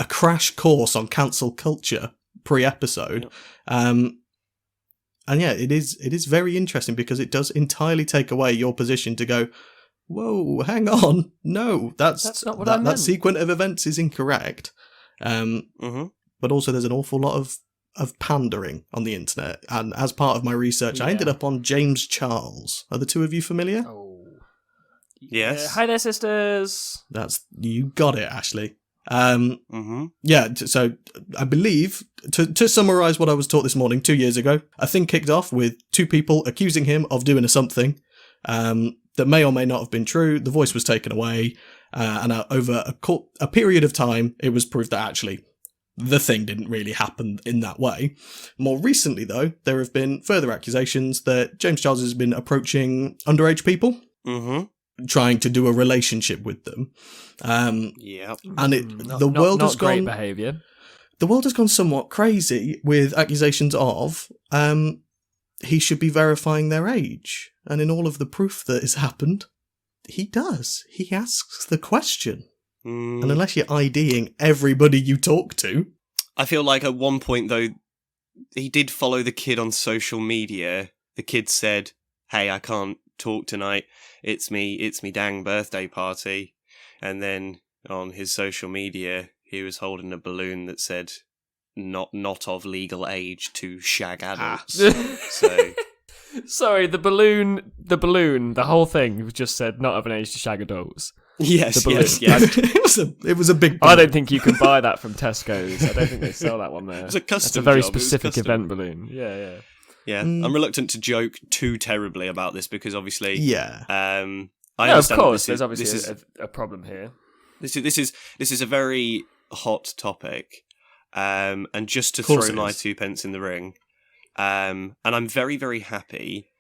[SPEAKER 3] a crash course on cancel culture pre-episode. Yep. And it is very interesting because it does entirely take away your position to go, whoa, hang on. No, that's not what I meant. That sequence of events is incorrect. But also there's an awful lot of pandering on the internet. And as part of my research, I ended up on James Charles. Are the two of you familiar?
[SPEAKER 1] Oh.
[SPEAKER 2] Yes.
[SPEAKER 1] Hi there, sisters.
[SPEAKER 3] You got it, Ashley. Yeah, so I believe, to summarise what I was taught this morning 2 years ago, a thing kicked off with two people accusing him of doing something that may or may not have been true. The voice was taken away, and over a period of time, it was proved that actually the thing didn't really happen in that way. More recently, though, there have been further accusations that James Charles has been approaching underage people, trying to do a relationship with them. And the world has gone.
[SPEAKER 1] Great behaviour.
[SPEAKER 3] The world has gone somewhat crazy with accusations of he should be verifying their age, and in all of the proof that has happened, he does. He asks the question. And unless you're IDing everybody you talk to...
[SPEAKER 2] I feel like at one point, though, he did follow the kid on social media. The kid said, "Hey, I can't talk tonight. It's me dang birthday party." And then on his social media, he was holding a balloon that said, not of legal age to shag adults. So...
[SPEAKER 1] Sorry, the balloon, the whole thing just said not of an age to shag adults.
[SPEAKER 2] Yes,
[SPEAKER 1] The balloon.
[SPEAKER 2] yes.
[SPEAKER 3] it was a big balloon.
[SPEAKER 1] I don't think you can buy that from Tesco's. I don't think they sell that one there.
[SPEAKER 2] It's a custom
[SPEAKER 1] It's a very
[SPEAKER 2] job. It was
[SPEAKER 1] specific
[SPEAKER 2] custom.
[SPEAKER 1] event balloon. Yeah.
[SPEAKER 2] Yeah, I'm reluctant to joke too terribly about this because obviously, I
[SPEAKER 1] Of
[SPEAKER 2] understand
[SPEAKER 1] course,
[SPEAKER 2] this
[SPEAKER 1] there's obviously a problem here.
[SPEAKER 2] This is a very hot topic, and just to
[SPEAKER 3] Course
[SPEAKER 2] throw
[SPEAKER 3] it
[SPEAKER 2] my
[SPEAKER 3] is.
[SPEAKER 2] 2 pence in the ring, and I'm very, very happy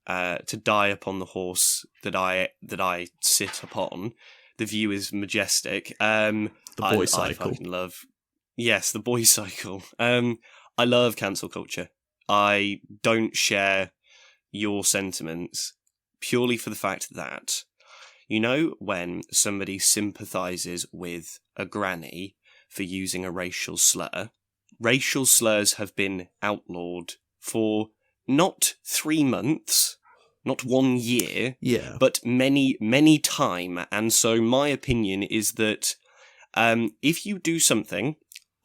[SPEAKER 2] to die upon the horse that I sit upon. The view is majestic.
[SPEAKER 3] The
[SPEAKER 2] I
[SPEAKER 3] Boycycle.
[SPEAKER 2] fucking love. Yes, the Boycycle. I love cancel culture. I don't share your sentiments purely for the fact that, you know, when somebody sympathises with a granny for using a racial slurs have been outlawed for not 3 months, not 1 year, but many, many time. And so my opinion is that if you do something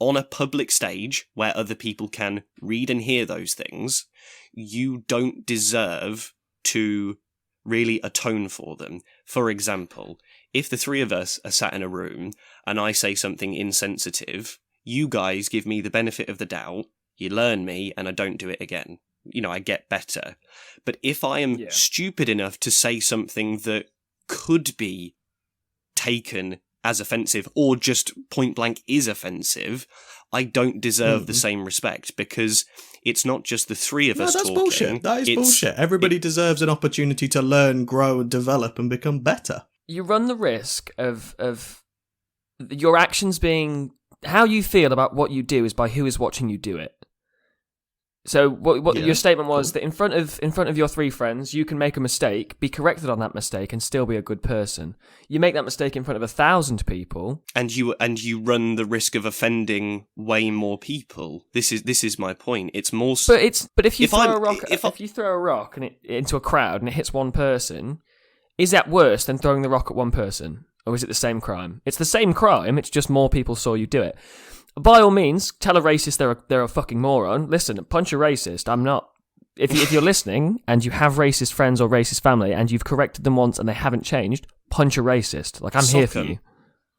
[SPEAKER 2] on a public stage where other people can read and hear those things, you don't deserve to really atone for them. For example, if the three of us are sat in a room and I say something insensitive, you guys give me the benefit of the doubt, you learn me, and I don't do it again. You know, I get better. But if I am stupid enough to say something that could be taken as offensive or just point blank is offensive, I don't deserve the same respect because it's not just the three of us
[SPEAKER 3] that's
[SPEAKER 2] talking.
[SPEAKER 3] bullshit. That is bullshit. Everybody deserves an opportunity to learn, grow, develop, and become better.
[SPEAKER 1] You run the risk of your actions being how you feel about what you do is by who is watching you do it. So what your statement was that in front of your three friends, you can make a mistake, be corrected on that mistake, and still be a good person. You make that mistake in front of 1,000 people,
[SPEAKER 2] and you run the risk of offending way more people. This is my point. It's more.
[SPEAKER 1] But if you throw a rock and into a crowd and it hits one person, is that worse than throwing the rock at one person, or is it the same crime? It's the same crime. It's just more people saw you do it. By all means, tell a racist they're a fucking moron. Listen, punch a racist. I'm not. If you're listening and you have racist friends or racist family and you've corrected them once and they haven't changed, punch a racist. Like, I'm here for you.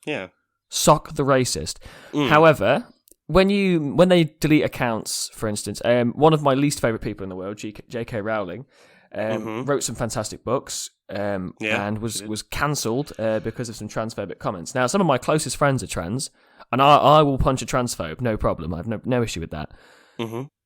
[SPEAKER 2] Yeah.
[SPEAKER 1] Sock the racist. However, when they delete accounts, for instance, one of my least favourite people in the world, J.K. Rowling, wrote some fantastic books and was cancelled because of some transphobic comments. Now, some of my closest friends are trans, and I will punch a transphobe, no problem. I have no issue with that.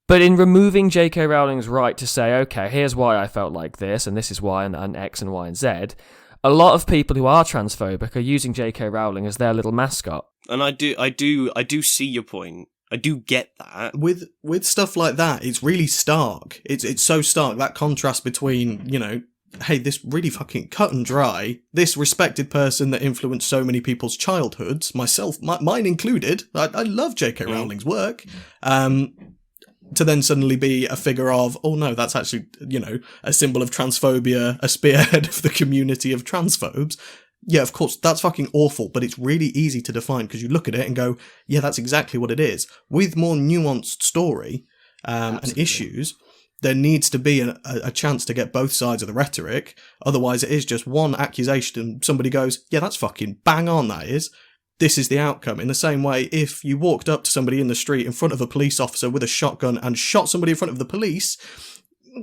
[SPEAKER 1] But in removing J.K. Rowling's right to say, okay, here's why I felt like this, and this is why, and X and Y and Z, a lot of people who are transphobic are using J.K. Rowling as their little mascot.
[SPEAKER 2] And I do see your point. I do get that.
[SPEAKER 3] With stuff like that, it's really stark. It's so stark, that contrast between, you know, hey, this really fucking cut and dry, this respected person that influenced so many people's childhoods, myself, mine included, I love J.K. Rowling's work, to then suddenly be a figure of, oh no, that's actually, you know, a symbol of transphobia, a spearhead of the community of transphobes. Yeah, of course, that's fucking awful, but it's really easy to define because you look at it and go, yeah, that's exactly what it is. With more nuanced story and issues, there needs to be a chance to get both sides of the rhetoric. Otherwise, it is just one accusation and somebody goes, yeah, that's fucking bang on, that is. this is the outcome. In the same way, if you walked up to somebody in the street in front of a police officer with a shotgun and shot somebody in front of the police,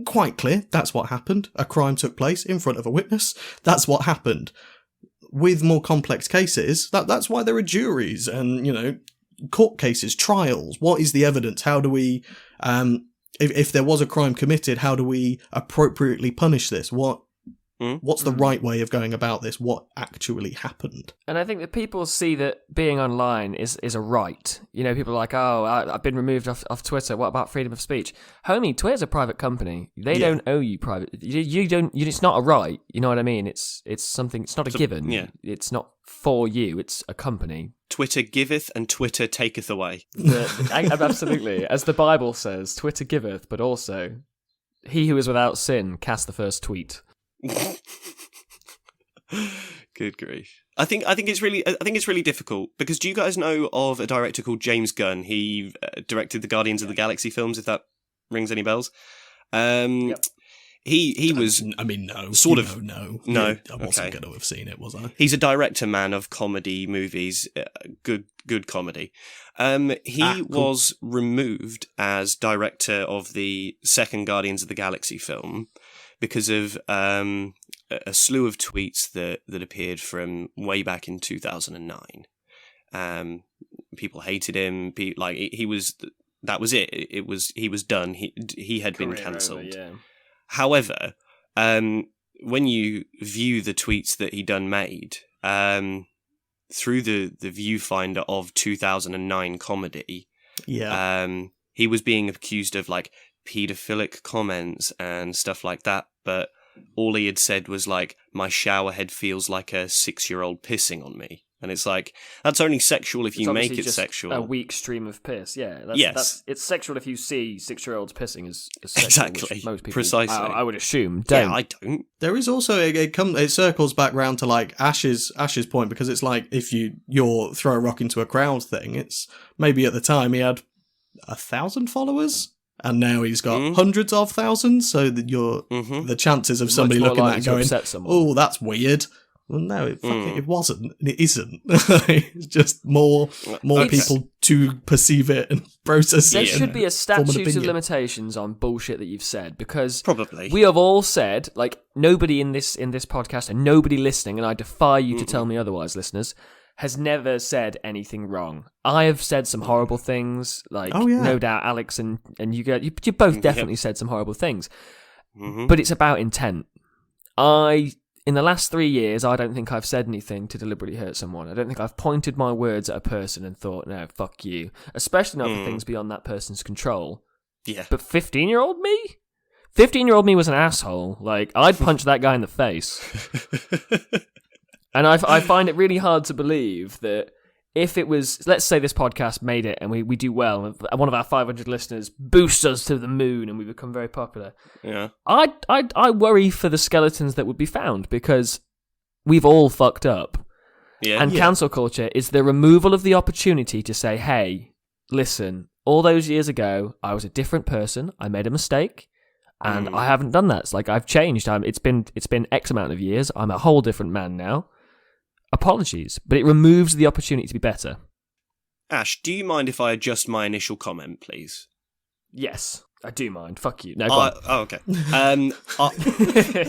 [SPEAKER 3] quite clear, that's what happened. A crime took place in front of a witness. That's what happened. With more complex cases, that's why there are juries and, court cases, trials. What is the evidence? How do we, if there was a crime committed, how do we appropriately punish this? What's the right way of going about this? What actually happened?
[SPEAKER 1] And I think that people see that being online is a right. People are like, oh, I've been removed off Twitter. What about freedom of speech? Homie, Twitter's a private company. They don't owe you private. You don't. It's not a right. You know what I mean? It's something. It's not a given.
[SPEAKER 2] Yeah.
[SPEAKER 1] It's not for you. It's a company.
[SPEAKER 2] Twitter giveth and Twitter taketh away.
[SPEAKER 1] Absolutely, as the Bible says, Twitter giveth, but also he who is without sin cast the first tweet.
[SPEAKER 2] Good grief. I think it's really difficult because do you guys know of a director called James Gunn? He directed the Guardians of the Galaxy films, if that rings any bells.
[SPEAKER 1] Yep.
[SPEAKER 2] He was
[SPEAKER 3] no.
[SPEAKER 2] Sort of
[SPEAKER 3] No.
[SPEAKER 2] No.
[SPEAKER 3] I wasn't going to have seen it, was I?
[SPEAKER 2] He's a director man of comedy movies, good comedy. He was removed as director of the second Guardians of the Galaxy film because of a slew of tweets that appeared from way back in 2009. People hated him. He was. That was it. He was done. He had been cancelled.
[SPEAKER 1] Yeah.
[SPEAKER 2] However, when you view the tweets that he done made through the viewfinder of 2009 comedy, he was being accused of paedophilic comments and stuff like that, but all he had said was my shower head feels like a 6-year-old pissing on me. And it's that's only sexual if you make it
[SPEAKER 1] just
[SPEAKER 2] sexual.
[SPEAKER 1] A weak stream of piss, yeah.
[SPEAKER 2] Yes.
[SPEAKER 1] It's sexual if you see 6-year-olds pissing as sexual,
[SPEAKER 2] Exactly.
[SPEAKER 1] which most people,
[SPEAKER 2] Precisely.
[SPEAKER 1] I would assume, don't.
[SPEAKER 2] Yeah, I don't.
[SPEAKER 3] There is also it circles back round to Ash's point, because it's if you're throw a rock into a crowd thing. It's maybe at the time he had 1,000 followers, and now he's got hundreds of thousands. So that the chances of somebody looking at it and going, "Oh, that's weird." Well, no, it wasn't. It isn't. It's just more people to perceive it and process it.
[SPEAKER 1] There should be a statute of limitations on bullshit that you've said, because
[SPEAKER 2] probably
[SPEAKER 1] we have all said, nobody in this podcast and nobody listening, and I defy you to tell me otherwise, listeners, has never said anything wrong. I have said some horrible things, no doubt Alex and you both definitely said some horrible things, but it's about intent. In the last 3 years, I don't think I've said anything to deliberately hurt someone. I don't think I've pointed my words at a person and thought, no, fuck you. Especially not for things beyond that person's control.
[SPEAKER 2] Yeah.
[SPEAKER 1] But 15-year-old me? 15-year-old me was an asshole. I'd punch that guy in the face. And I find it really hard to believe that if it was, let's say this podcast made it and we do well, and one of our 500 listeners boosts us to the moon and we become very popular.
[SPEAKER 2] Yeah.
[SPEAKER 1] I worry for the skeletons that would be found, because we've all fucked up.
[SPEAKER 2] Yeah.
[SPEAKER 1] And cancel culture is the removal of the opportunity to say, hey, listen, all those years ago, I was a different person. I made a mistake. And I haven't done that. It's I've changed. It's been X amount of years. I'm a whole different man now. Apologies, but it removes the opportunity to be better.
[SPEAKER 2] Ash, do you mind if I adjust my initial comment, please?
[SPEAKER 1] Yes, I do mind. Fuck you. No, go on.
[SPEAKER 2] Oh, okay.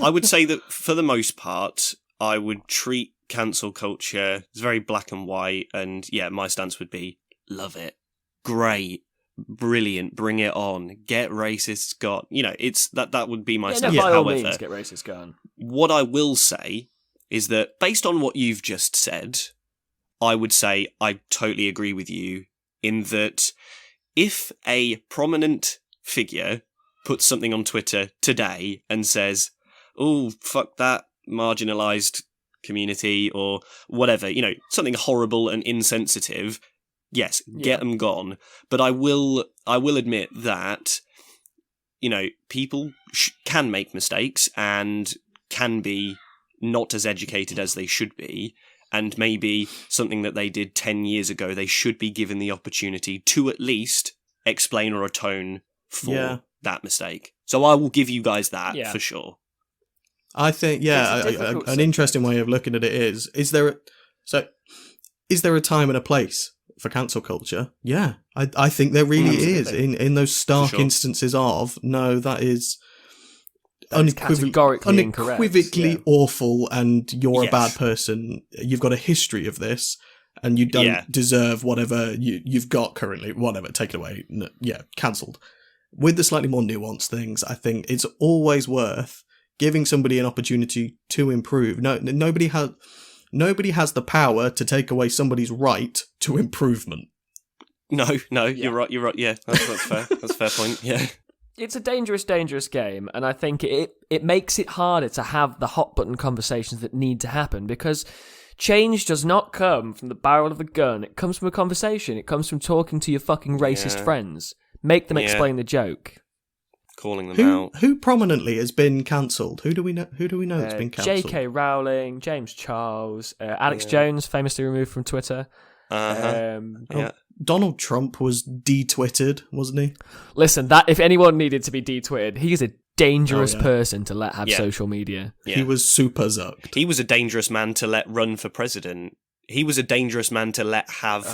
[SPEAKER 2] I would say that for the most part, I would treat cancel culture as very black and white, and yeah, my stance would be, love it. Great. Brilliant. Bring it on. Get racists gone. it's that would be my stance.
[SPEAKER 1] No, by all
[SPEAKER 2] However,
[SPEAKER 1] means, get racists gone.
[SPEAKER 2] What I will say is that based on what you've just said, I would say I totally agree with you in that if a prominent figure puts something on Twitter today and says, oh, fuck that marginalised community or whatever, something horrible and insensitive, yes, get them gone. But I will admit that, people can make mistakes and can be not as educated as they should be, and maybe something that they did 10 years ago, they should be given the opportunity to at least explain or atone for that mistake. So I will give you guys that for sure.
[SPEAKER 3] I think, an interesting way of looking at it is is there a time and a place for cancel culture? Yeah, I think there really is. In those stark instances of, no, that is
[SPEAKER 1] categorically
[SPEAKER 3] unequivocally
[SPEAKER 1] incorrect,
[SPEAKER 3] awful, and you're a
[SPEAKER 2] Yes.
[SPEAKER 3] bad person. You've got a history of this, and you don't deserve whatever you've got currently. Whatever, take it away. No, cancelled. With the slightly more nuanced things, I think it's always worth giving somebody an opportunity to improve. Nobody has the power to take away somebody's right to improvement.
[SPEAKER 2] No, you're right. Yeah, that's fair. That's a fair point. Yeah.
[SPEAKER 1] It's a dangerous, dangerous game, and I think it makes it harder to have the hot button conversations that need to happen, because change does not come from the barrel of a gun. It comes from a conversation. It comes from talking to your fucking racist friends. Make them explain the joke.
[SPEAKER 2] Calling them out.
[SPEAKER 3] Who prominently has been cancelled? Who do we know has been cancelled?
[SPEAKER 1] J.K. Rowling, James Charles, Alex Jones, famously removed from Twitter.
[SPEAKER 3] Donald Trump was de-twittered, wasn't he?
[SPEAKER 1] Listen, that if anyone needed to be de-twittered, he's a dangerous person to let have social media.
[SPEAKER 2] Yeah.
[SPEAKER 3] He was super zucked.
[SPEAKER 2] He was a dangerous man to let run for president. He was a dangerous man to let have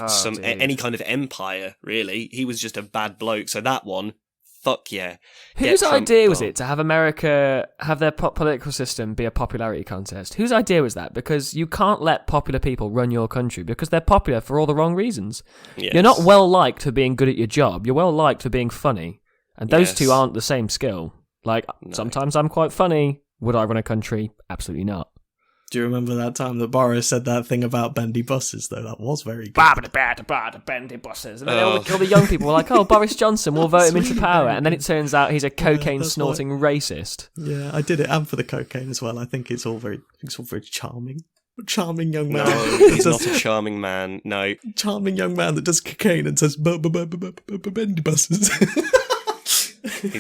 [SPEAKER 2] any kind of empire, really. He was just a bad bloke. So that one, fuck yeah.
[SPEAKER 1] Whose idea was it to have America have their political system be a popularity contest? Whose idea was that? Because you can't let popular people run your country because they're popular for all the wrong reasons.
[SPEAKER 2] Yes.
[SPEAKER 1] You're not well liked for being good at your job. You're well liked for being funny. And those two aren't the same skill. Like, sometimes I'm quite funny. Would I run a country? Absolutely not.
[SPEAKER 3] Do you remember that time that Boris said that thing about bendy buses, though? That was very good.
[SPEAKER 1] Bendy buses. And then all the young people were like, oh, Boris Johnson, we'll vote him into power. And then it turns out he's a cocaine-snorting racist.
[SPEAKER 3] Yeah, I did it, and for the cocaine as well. I think it's all very charming. Charming young man.
[SPEAKER 2] No, he's not a charming man, no.
[SPEAKER 3] Charming young man that does cocaine and says, bendy buses.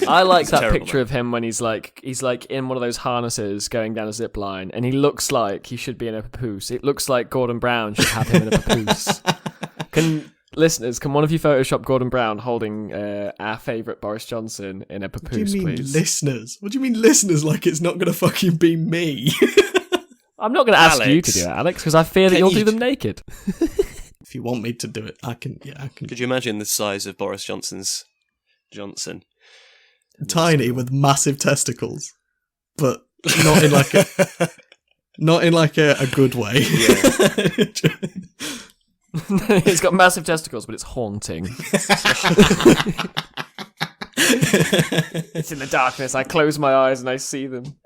[SPEAKER 1] I like that picture of him when he's like in one of those harnesses going down a zip line, and he looks like he should be in a papoose. It looks like Gordon Brown should have him in a papoose. Can one of you Photoshop Gordon Brown holding our favourite Boris Johnson in a papoose, please?
[SPEAKER 3] Listeners? What do you mean listeners? Like it's not going to fucking be me.
[SPEAKER 1] I'm not going to ask you to do it, Alex, because I fear that you'll do them naked.
[SPEAKER 3] If you want me to do it, I can. Yeah, I can.
[SPEAKER 2] Could you imagine the size of Boris Johnson's Johnson?
[SPEAKER 3] Tiny with massive testicles, but not in like a good way.
[SPEAKER 2] Yeah.
[SPEAKER 1] He's got massive testicles, but it's haunting. It's in the darkness. I close my eyes and I see them.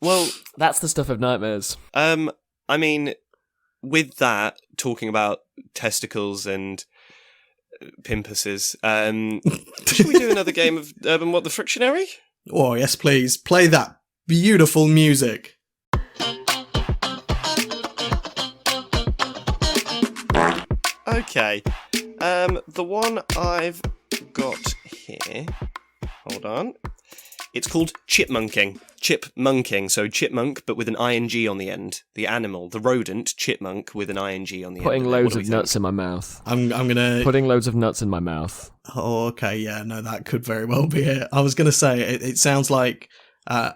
[SPEAKER 1] Well, that's the stuff of nightmares.
[SPEAKER 2] I mean, with that, talking about testicles and pimpuses, should we do another game of Urban What the Frictionary?
[SPEAKER 3] Oh, yes, please. Play that beautiful music.
[SPEAKER 2] Okay. The one I've got here, hold on. It's called chipmunking. Chipmunking, so chipmunk, but with an ing on the end. The animal, the rodent, chipmunk, with an ing on the
[SPEAKER 1] Putting
[SPEAKER 2] end.
[SPEAKER 1] loads of nuts in my mouth.
[SPEAKER 3] I'm gonna...
[SPEAKER 1] Putting loads of nuts in my mouth.
[SPEAKER 3] Oh, okay, yeah, no, that could very well be it. I was gonna say, it sounds like, during,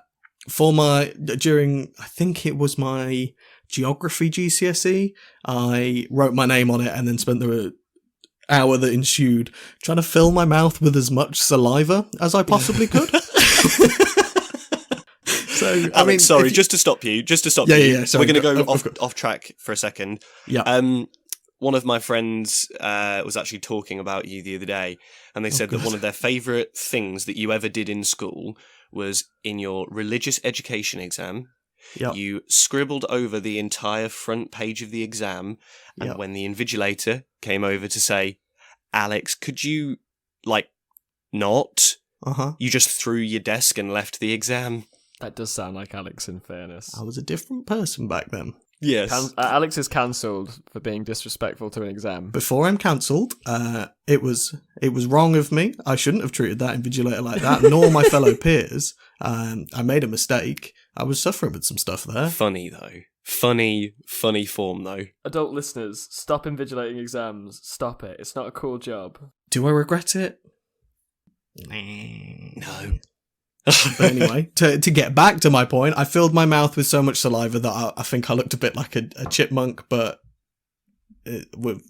[SPEAKER 3] I think it was my geography GCSE, I wrote my name on it and then spent the hour that ensued trying to fill my mouth with as much saliva as I possibly could. So,
[SPEAKER 2] Alex,
[SPEAKER 3] I mean,
[SPEAKER 2] sorry, just to stop you.
[SPEAKER 3] Yeah, sorry,
[SPEAKER 2] we're going to go
[SPEAKER 3] go.
[SPEAKER 2] off track for a second.
[SPEAKER 3] Yeah.
[SPEAKER 2] One of my friends was actually talking about you the other day, and they said that one of their favourite things that you ever did in school was in your religious education exam.
[SPEAKER 3] Yep.
[SPEAKER 2] You scribbled over the entire front page of the exam, and when the invigilator came over to say, Alex, could you, not? You just threw your desk and left the exam.
[SPEAKER 1] That does sound like Alex, in fairness.
[SPEAKER 3] I was a different person back then.
[SPEAKER 2] Yes.
[SPEAKER 1] Alex is cancelled for being disrespectful to an exam.
[SPEAKER 3] Before I'm cancelled, it was wrong of me. I shouldn't have treated that invigilator like that, nor my fellow peers. I made a mistake. I was suffering with some stuff there.
[SPEAKER 2] Funny, though. Funny form, though.
[SPEAKER 1] Adult listeners, stop invigilating exams. Stop it. It's not a cool job.
[SPEAKER 3] Do I regret it?
[SPEAKER 2] No.
[SPEAKER 3] But anyway, to get back to my point, I filled my mouth with so much saliva that I think I looked a bit like a chipmunk, but with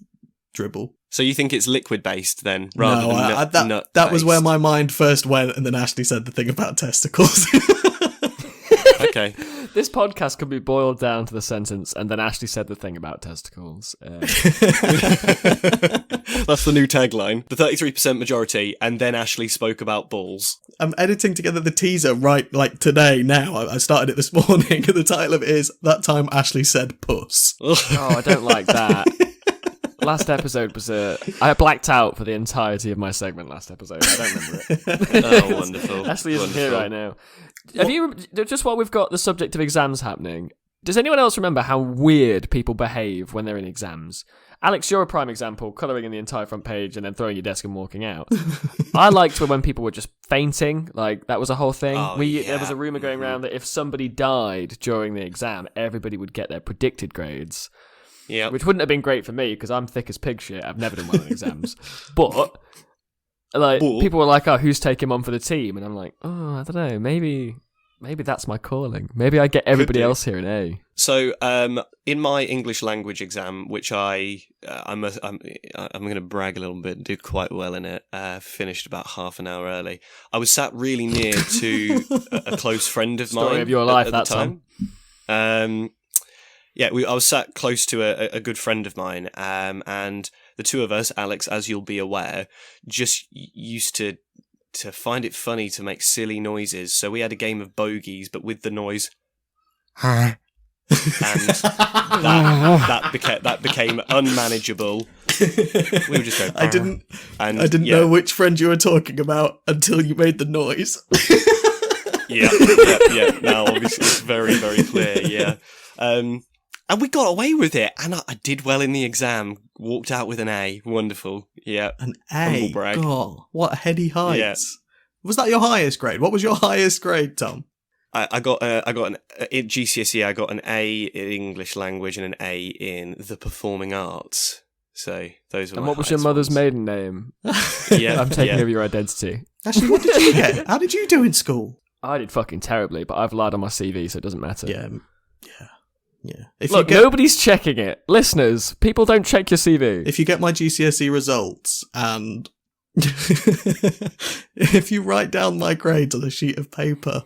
[SPEAKER 3] dribble.
[SPEAKER 2] So you think it's liquid based then, rather than nut
[SPEAKER 3] that was where
[SPEAKER 2] based?
[SPEAKER 3] my mind first went, and then Ashley said the thing about testicles.
[SPEAKER 2] Okay.
[SPEAKER 1] This podcast could be boiled down to the sentence, and then Ashley said the thing about testicles.
[SPEAKER 2] That's the new tagline. The 33% majority, and then Ashley spoke about balls.
[SPEAKER 3] I'm editing together the teaser right like today now. I started it this morning, and the title of it is That Time Ashley Said Puss.
[SPEAKER 1] Oh, I don't like that. Last episode was I blacked out for the entirety of my segment last episode. I don't remember it.
[SPEAKER 2] Oh, wonderful.
[SPEAKER 1] Ashley isn't here
[SPEAKER 2] Wonderful.
[SPEAKER 1] right now. Have you, just while we've got the subject of exams happening, does anyone else remember how weird people behave when they're in exams? Alex, you're a prime example, colouring in the entire front page and then throwing your desk and walking out. I liked when people were just fainting, like that was a whole thing.
[SPEAKER 2] Oh,
[SPEAKER 1] There was a rumour going around that if somebody died during the exam, everybody would get their predicted grades.
[SPEAKER 2] Yeah.
[SPEAKER 1] Which wouldn't have been great for me because I'm thick as pig shit. I've never done well in exams. But people were like, "Oh, who's taking one for the team?" And I'm like, "Oh, I don't know. Maybe that's my calling. Maybe I get everybody else here an A."
[SPEAKER 2] So, in my English language exam, which I'm going to brag a little bit, did quite well in it. Finished about half an hour early. I was sat really near to a close friend of mine.
[SPEAKER 1] Story of your life
[SPEAKER 2] at
[SPEAKER 1] that
[SPEAKER 2] the time. I was sat close to a good friend of mine, and the two of us, Alex, as you'll be aware, just used to find it funny to make silly noises. So we had a game of bogeys, but with the noise, and that became unmanageable. We would just go.
[SPEAKER 3] I didn't know which friend you were talking about until you made the noise.
[SPEAKER 2] Yeah. Now, obviously, it's very, very clear. Yeah. And we got away with it, and I did well in the exam. Walked out with an A. Wonderful. Yeah.
[SPEAKER 3] An
[SPEAKER 2] Humble
[SPEAKER 3] A.
[SPEAKER 2] brag.
[SPEAKER 3] God, what heady heights.
[SPEAKER 2] Yeah.
[SPEAKER 3] Was that your highest grade? What was your highest grade, Tom?
[SPEAKER 2] I got an in GCSE. I got an A in English language and an A in the performing arts. So those were.
[SPEAKER 1] And
[SPEAKER 2] my
[SPEAKER 1] what was your
[SPEAKER 2] highest
[SPEAKER 1] mother's
[SPEAKER 2] ones.
[SPEAKER 1] maiden name?
[SPEAKER 2] Yeah,
[SPEAKER 1] I'm taking
[SPEAKER 2] yeah.
[SPEAKER 1] over your identity.
[SPEAKER 3] Actually, what did you get? How did you do in school?
[SPEAKER 1] I did fucking terribly, but I've lied on my CV, so it doesn't matter.
[SPEAKER 3] Yeah. If
[SPEAKER 1] Look, nobody's checking it. Listeners, people don't check your CV.
[SPEAKER 3] If you get my GCSE results and if you write down my grades on a sheet of paper,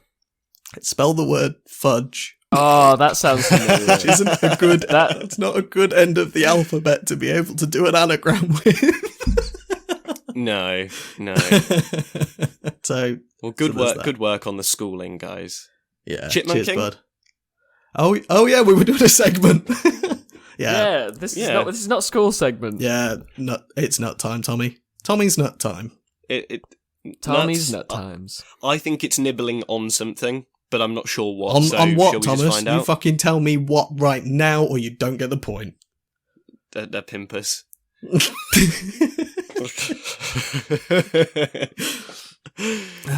[SPEAKER 3] spell the word fudge.
[SPEAKER 1] Oh, that sounds familiar.
[SPEAKER 3] Which isn't a good. That's not a good end of the alphabet to be able to do an anagram with.
[SPEAKER 2] No.
[SPEAKER 3] So
[SPEAKER 2] Well,
[SPEAKER 3] so there's that.
[SPEAKER 2] Good work on the schooling, guys.
[SPEAKER 3] Yeah,
[SPEAKER 2] Chipmunking?
[SPEAKER 3] cheers, bud. Oh yeah, we were doing a segment. Yeah,
[SPEAKER 1] This is not school segment.
[SPEAKER 3] yeah. It's nut time, Tommy. Tommy's nut time.
[SPEAKER 1] Tommy's
[SPEAKER 2] nuts.
[SPEAKER 1] nut times.
[SPEAKER 2] I think it's nibbling on something, but I'm not sure what.
[SPEAKER 3] On
[SPEAKER 2] so
[SPEAKER 3] what,
[SPEAKER 2] shall we just
[SPEAKER 3] Thomas?
[SPEAKER 2] find
[SPEAKER 3] You
[SPEAKER 2] out?
[SPEAKER 3] fucking tell me what right now, or you don't get the point.
[SPEAKER 2] The pimpus.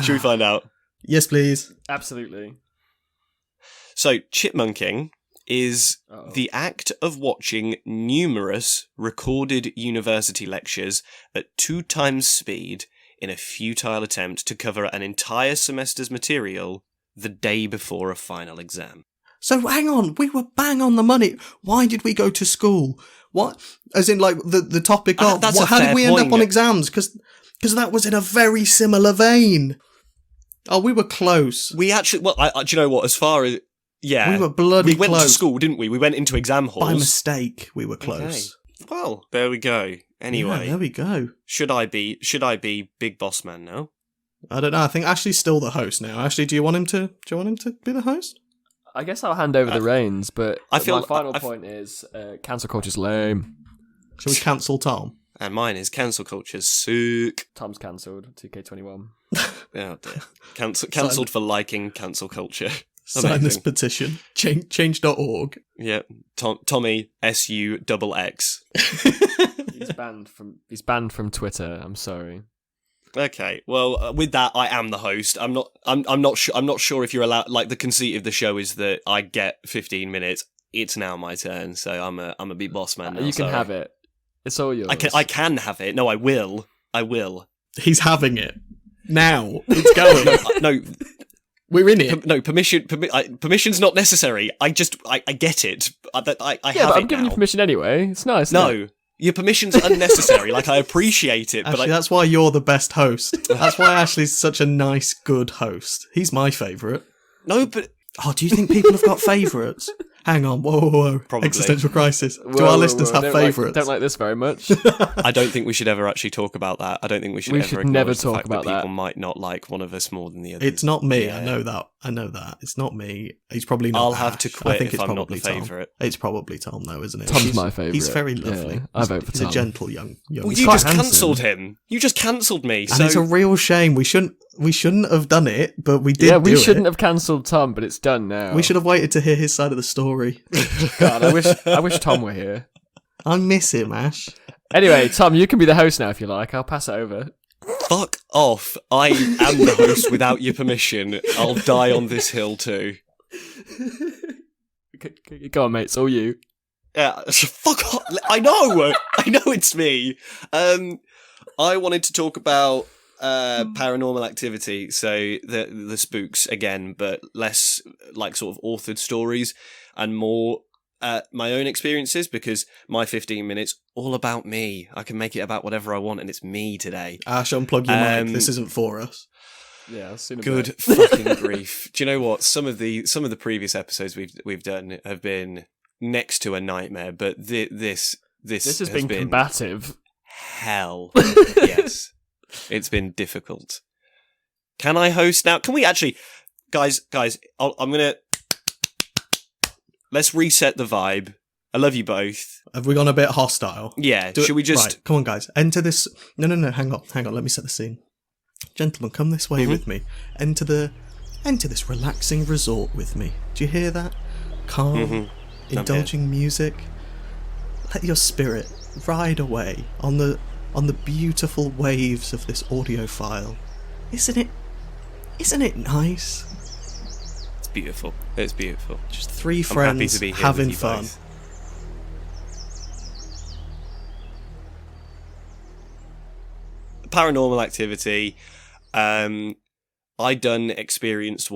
[SPEAKER 2] Should we find out?
[SPEAKER 3] Yes, please.
[SPEAKER 1] Absolutely.
[SPEAKER 2] So, chipmunking is
[SPEAKER 1] Uh-oh.
[SPEAKER 2] the act of watching numerous recorded university lectures at 2 times speed in a futile attempt to cover an entire semester's material the day before a final exam.
[SPEAKER 3] So hang on, we were bang on the money. Why did we go to school? What? As in, like the topic of
[SPEAKER 2] That's a
[SPEAKER 3] how did
[SPEAKER 2] fair
[SPEAKER 3] we end up
[SPEAKER 2] point.
[SPEAKER 3] on exams? Because that was in a very similar vein. Oh, we were close.
[SPEAKER 2] We actually, well, do you know what? As far as
[SPEAKER 3] We were bloody
[SPEAKER 2] we went
[SPEAKER 3] close.
[SPEAKER 2] to school, didn't we? We went into exam halls.
[SPEAKER 3] By mistake, we were close.
[SPEAKER 2] Okay. Well, there we go. Anyway,
[SPEAKER 3] Yeah, there we go.
[SPEAKER 2] should I be big boss man now?
[SPEAKER 3] I don't know. I think Ashley's still the host now. Ashley, do you want him to be the host?
[SPEAKER 1] I guess I'll hand over the reins, but
[SPEAKER 2] I feel-
[SPEAKER 1] my final point is cancel culture's lame.
[SPEAKER 3] Shall we cancel Tom?
[SPEAKER 2] And mine is cancel culture's sick.
[SPEAKER 1] Tom's cancelled. 2K21.
[SPEAKER 2] Oh dear. Cancelled for liking cancel culture.
[SPEAKER 3] Sign this
[SPEAKER 2] Amazing.
[SPEAKER 3] petition. Change.org.
[SPEAKER 2] Yeah. Tommy SUXX.
[SPEAKER 1] He's banned from Twitter. I'm sorry.
[SPEAKER 2] Okay. Well, with that, I am the host. I'm not sure if you're allowed. Like, the conceit of the show is that I get 15 minutes. It's now my turn, so I'm a big boss man now.
[SPEAKER 1] You can
[SPEAKER 2] sorry.
[SPEAKER 1] have it. It's all yours.
[SPEAKER 2] I can have it. No, I will.
[SPEAKER 3] He's having it. Now. It's going.
[SPEAKER 2] No.
[SPEAKER 3] We're in it.
[SPEAKER 2] No, permission's not necessary. I get it. I have
[SPEAKER 1] but
[SPEAKER 2] it
[SPEAKER 1] I'm giving
[SPEAKER 2] now.
[SPEAKER 1] you permission anyway. It's nice. isn't it?
[SPEAKER 2] No, your permission's unnecessary. Like, I appreciate it, but
[SPEAKER 3] Ashley, that's why you're the best host. That's why Ashley's such a nice, good host. He's my favourite.
[SPEAKER 2] no, but
[SPEAKER 3] Oh, do you think people have got favourites? Hang on, whoa.
[SPEAKER 2] Probably.
[SPEAKER 3] Existential crisis. Do
[SPEAKER 1] Whoa,
[SPEAKER 3] our
[SPEAKER 1] whoa,
[SPEAKER 3] listeners
[SPEAKER 1] whoa.
[SPEAKER 3] have
[SPEAKER 1] Don't
[SPEAKER 3] favourites?
[SPEAKER 1] Don't like this very much.
[SPEAKER 2] I don't think we should ever actually talk about that. I don't think we should
[SPEAKER 1] We
[SPEAKER 2] ever
[SPEAKER 1] should
[SPEAKER 2] acknowledge
[SPEAKER 1] never
[SPEAKER 2] the
[SPEAKER 1] talk
[SPEAKER 2] fact
[SPEAKER 1] about
[SPEAKER 2] that
[SPEAKER 1] that.
[SPEAKER 2] people might not like one of us more than the other.
[SPEAKER 3] It's not me.
[SPEAKER 2] Yeah.
[SPEAKER 3] I know that. It's not me. He's probably not.
[SPEAKER 2] I'll have to
[SPEAKER 3] Ash.
[SPEAKER 2] quit
[SPEAKER 3] I think
[SPEAKER 2] if
[SPEAKER 3] it's
[SPEAKER 2] I'm not
[SPEAKER 3] probably
[SPEAKER 2] the
[SPEAKER 3] Tom.
[SPEAKER 2] favourite.
[SPEAKER 3] It's probably Tom, though, isn't it?
[SPEAKER 1] Tom's
[SPEAKER 3] He's-
[SPEAKER 1] my favourite.
[SPEAKER 3] He's very lovely.
[SPEAKER 1] Yeah, I vote for
[SPEAKER 3] He's
[SPEAKER 1] Tom.
[SPEAKER 3] a gentle young.
[SPEAKER 2] Well,
[SPEAKER 1] He's
[SPEAKER 2] you
[SPEAKER 1] quite
[SPEAKER 2] just
[SPEAKER 1] handsome.
[SPEAKER 2] cancelled him. You just cancelled me.
[SPEAKER 3] And
[SPEAKER 2] So
[SPEAKER 3] it's a real shame. We shouldn't have done it, but we did.
[SPEAKER 1] Yeah, we
[SPEAKER 3] do
[SPEAKER 1] shouldn't
[SPEAKER 3] it.
[SPEAKER 1] have cancelled Tom, but it's done now.
[SPEAKER 3] We should have waited to hear his side of the story.
[SPEAKER 1] God, I wish Tom were here.
[SPEAKER 3] I miss him, Ash.
[SPEAKER 1] Anyway, Tom, you can be the host now if you like. I'll pass it over.
[SPEAKER 2] fuck off. I am the host without your permission. I'll die on this hill too.
[SPEAKER 1] Go on, mate. It's all you.
[SPEAKER 2] Yeah, fuck off. I know it's me. I wanted to talk about paranormal activity, so the spooks again, but less like sort of authored stories and more my own experiences, because my 15 minutes all about me. I can make it about whatever I want, and it's me today.
[SPEAKER 3] Ash, unplug your mic. This isn't for us.
[SPEAKER 1] Yeah, I've seen a
[SPEAKER 2] Good
[SPEAKER 1] bit.
[SPEAKER 2] fucking grief. Do you know what? Some of the previous episodes we've done have been next to a nightmare, but this
[SPEAKER 1] has been combative.
[SPEAKER 2] hell. Yes. It's been difficult. Can I host now? Can we actually, guys? I'm gonna let's reset the vibe. I love you both.
[SPEAKER 3] Have we gone a bit hostile?
[SPEAKER 2] Yeah.
[SPEAKER 3] Do it-
[SPEAKER 2] Should we just?
[SPEAKER 3] Right, come on, guys. Enter this. No. Hang on. Let me set the scene. Gentlemen, come this way with me. Enter this relaxing resort with me. Do you hear that? Calm, indulging music. Let your spirit ride away on the beautiful waves of this audio file. Isn't it nice?
[SPEAKER 2] It's beautiful. It's beautiful.
[SPEAKER 3] Just three
[SPEAKER 2] I'm happy
[SPEAKER 3] friends
[SPEAKER 2] to be here
[SPEAKER 3] having
[SPEAKER 2] with you
[SPEAKER 3] fun.
[SPEAKER 2] both. Paranormal activity. I done experienced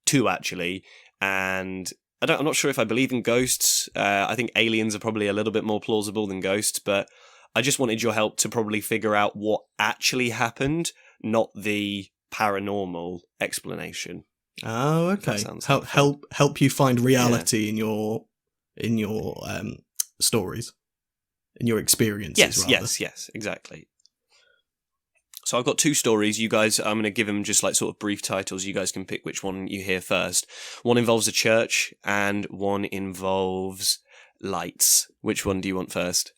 [SPEAKER 2] two actually, and I'm not sure if I believe in ghosts. I think aliens are probably a little bit more plausible than ghosts, but I just wanted your help to probably figure out what actually happened, not the paranormal explanation.
[SPEAKER 3] Oh, okay.
[SPEAKER 2] That sounds like
[SPEAKER 3] Help you find reality in your stories, in your experiences.
[SPEAKER 2] Yes, exactly. So I've got two stories. You guys, I'm going to give them just like sort of brief titles. You guys can pick which one you hear first. One involves a church and one involves lights. Which one do you want first?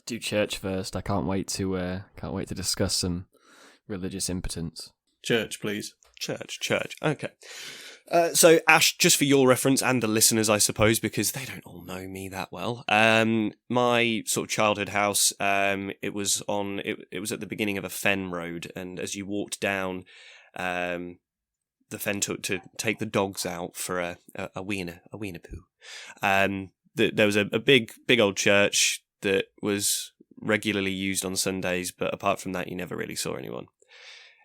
[SPEAKER 1] Do church first. I can't wait to discuss some religious impotence.
[SPEAKER 3] Church, please.
[SPEAKER 2] Church. Okay. So Ash, just for your reference and the listeners, I suppose, because they don't all know me that well. My sort of childhood house, it was at the beginning of a fen road, and as you walked down, the fen to take the dogs out for a wiener poo. There was a big old church that was regularly used on Sundays, but apart from that, you never really saw anyone.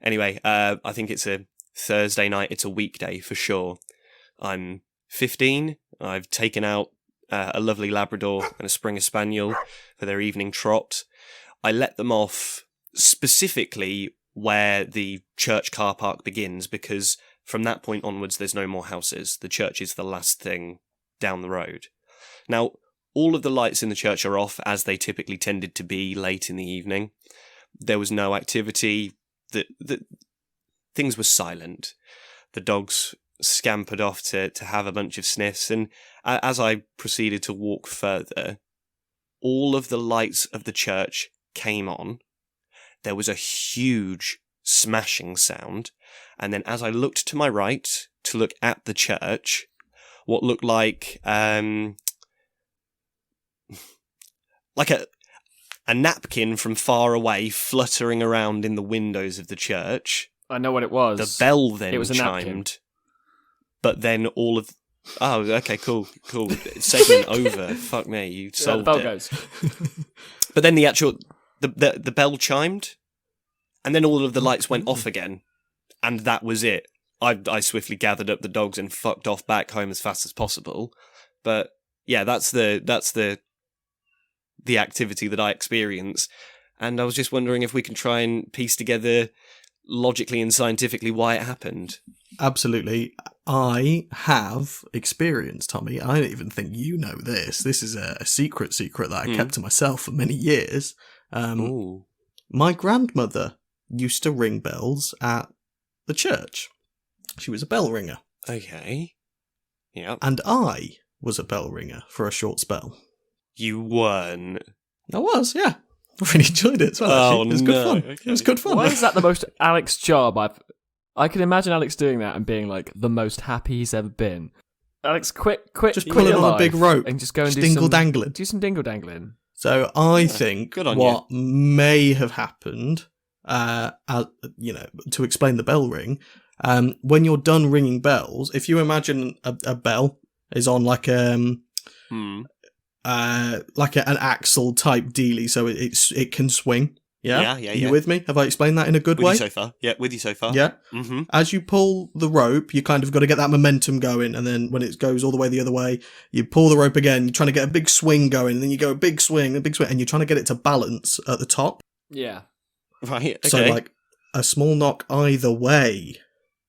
[SPEAKER 2] Anyway, I think it's a Thursday night. It's a weekday for sure. I'm 15. I've taken out a lovely Labrador and a Springer Spaniel for their evening trot. I let them off specifically where the church car park begins, because from that point onwards, there's no more houses. The church is the last thing down the road. Now, all of the lights in the church are off, as they typically tended to be late in the evening. There was no activity. Things were silent. The dogs scampered off to have a bunch of sniffs, and as I proceeded to walk further, all of the lights of the church came on. There was a huge smashing sound, and then as I looked to my right to look at the church, what looked like a napkin from far away fluttering around in the windows of the church.
[SPEAKER 1] I know what it was.
[SPEAKER 2] The bell then
[SPEAKER 1] It was a napkin.
[SPEAKER 2] chimed, but then all of... Oh, okay, cool. Segment over. Fuck me, you solved
[SPEAKER 1] the bell
[SPEAKER 2] it.
[SPEAKER 1] goes.
[SPEAKER 2] But then the bell chimed, and then all of the lights went off again, and that was it. I swiftly gathered up the dogs and fucked off back home as fast as possible. But yeah, that's the activity that I experience. And I was just wondering if we can try and piece together logically and scientifically why it happened.
[SPEAKER 3] Absolutely. I have experience, Tommy. I don't even think you know this. This is a secret that I kept to myself for many years. My grandmother used to ring bells at the church. She was a bell ringer.
[SPEAKER 2] Okay. Yeah.
[SPEAKER 3] And I was a bell ringer for a short spell.
[SPEAKER 2] You weren't.
[SPEAKER 3] I was, yeah. I really enjoyed it as well. It was good fun.
[SPEAKER 2] Okay.
[SPEAKER 3] It was good fun.
[SPEAKER 1] Why is that the most Alex job I can imagine Alex doing that and being like the most happy he's ever been. Alex, quit.
[SPEAKER 3] Just pulling on a big rope
[SPEAKER 1] and just go and
[SPEAKER 3] just
[SPEAKER 1] do
[SPEAKER 3] dingle
[SPEAKER 1] some
[SPEAKER 3] dangling.
[SPEAKER 1] Do some dingle dangling.
[SPEAKER 3] So I think
[SPEAKER 2] good on
[SPEAKER 3] what may have happened, to explain the bell ring, when you're done ringing bells, if you imagine a bell is on like an axle type dealy, so it can swing. Yeah?
[SPEAKER 2] Yeah.
[SPEAKER 3] Are you with me? Have I explained that in a good way?
[SPEAKER 2] With you so far. Yeah, with you so far.
[SPEAKER 3] Yeah.
[SPEAKER 2] Mm-hmm.
[SPEAKER 3] As you pull the rope, you kind of got to get that momentum going, and then when it goes all the way the other way, you pull the rope again. You're trying to get a big swing going, and then you go a big swing, and you're trying to get it to balance at the top.
[SPEAKER 1] Yeah.
[SPEAKER 2] Right. Okay.
[SPEAKER 3] So like a small knock either way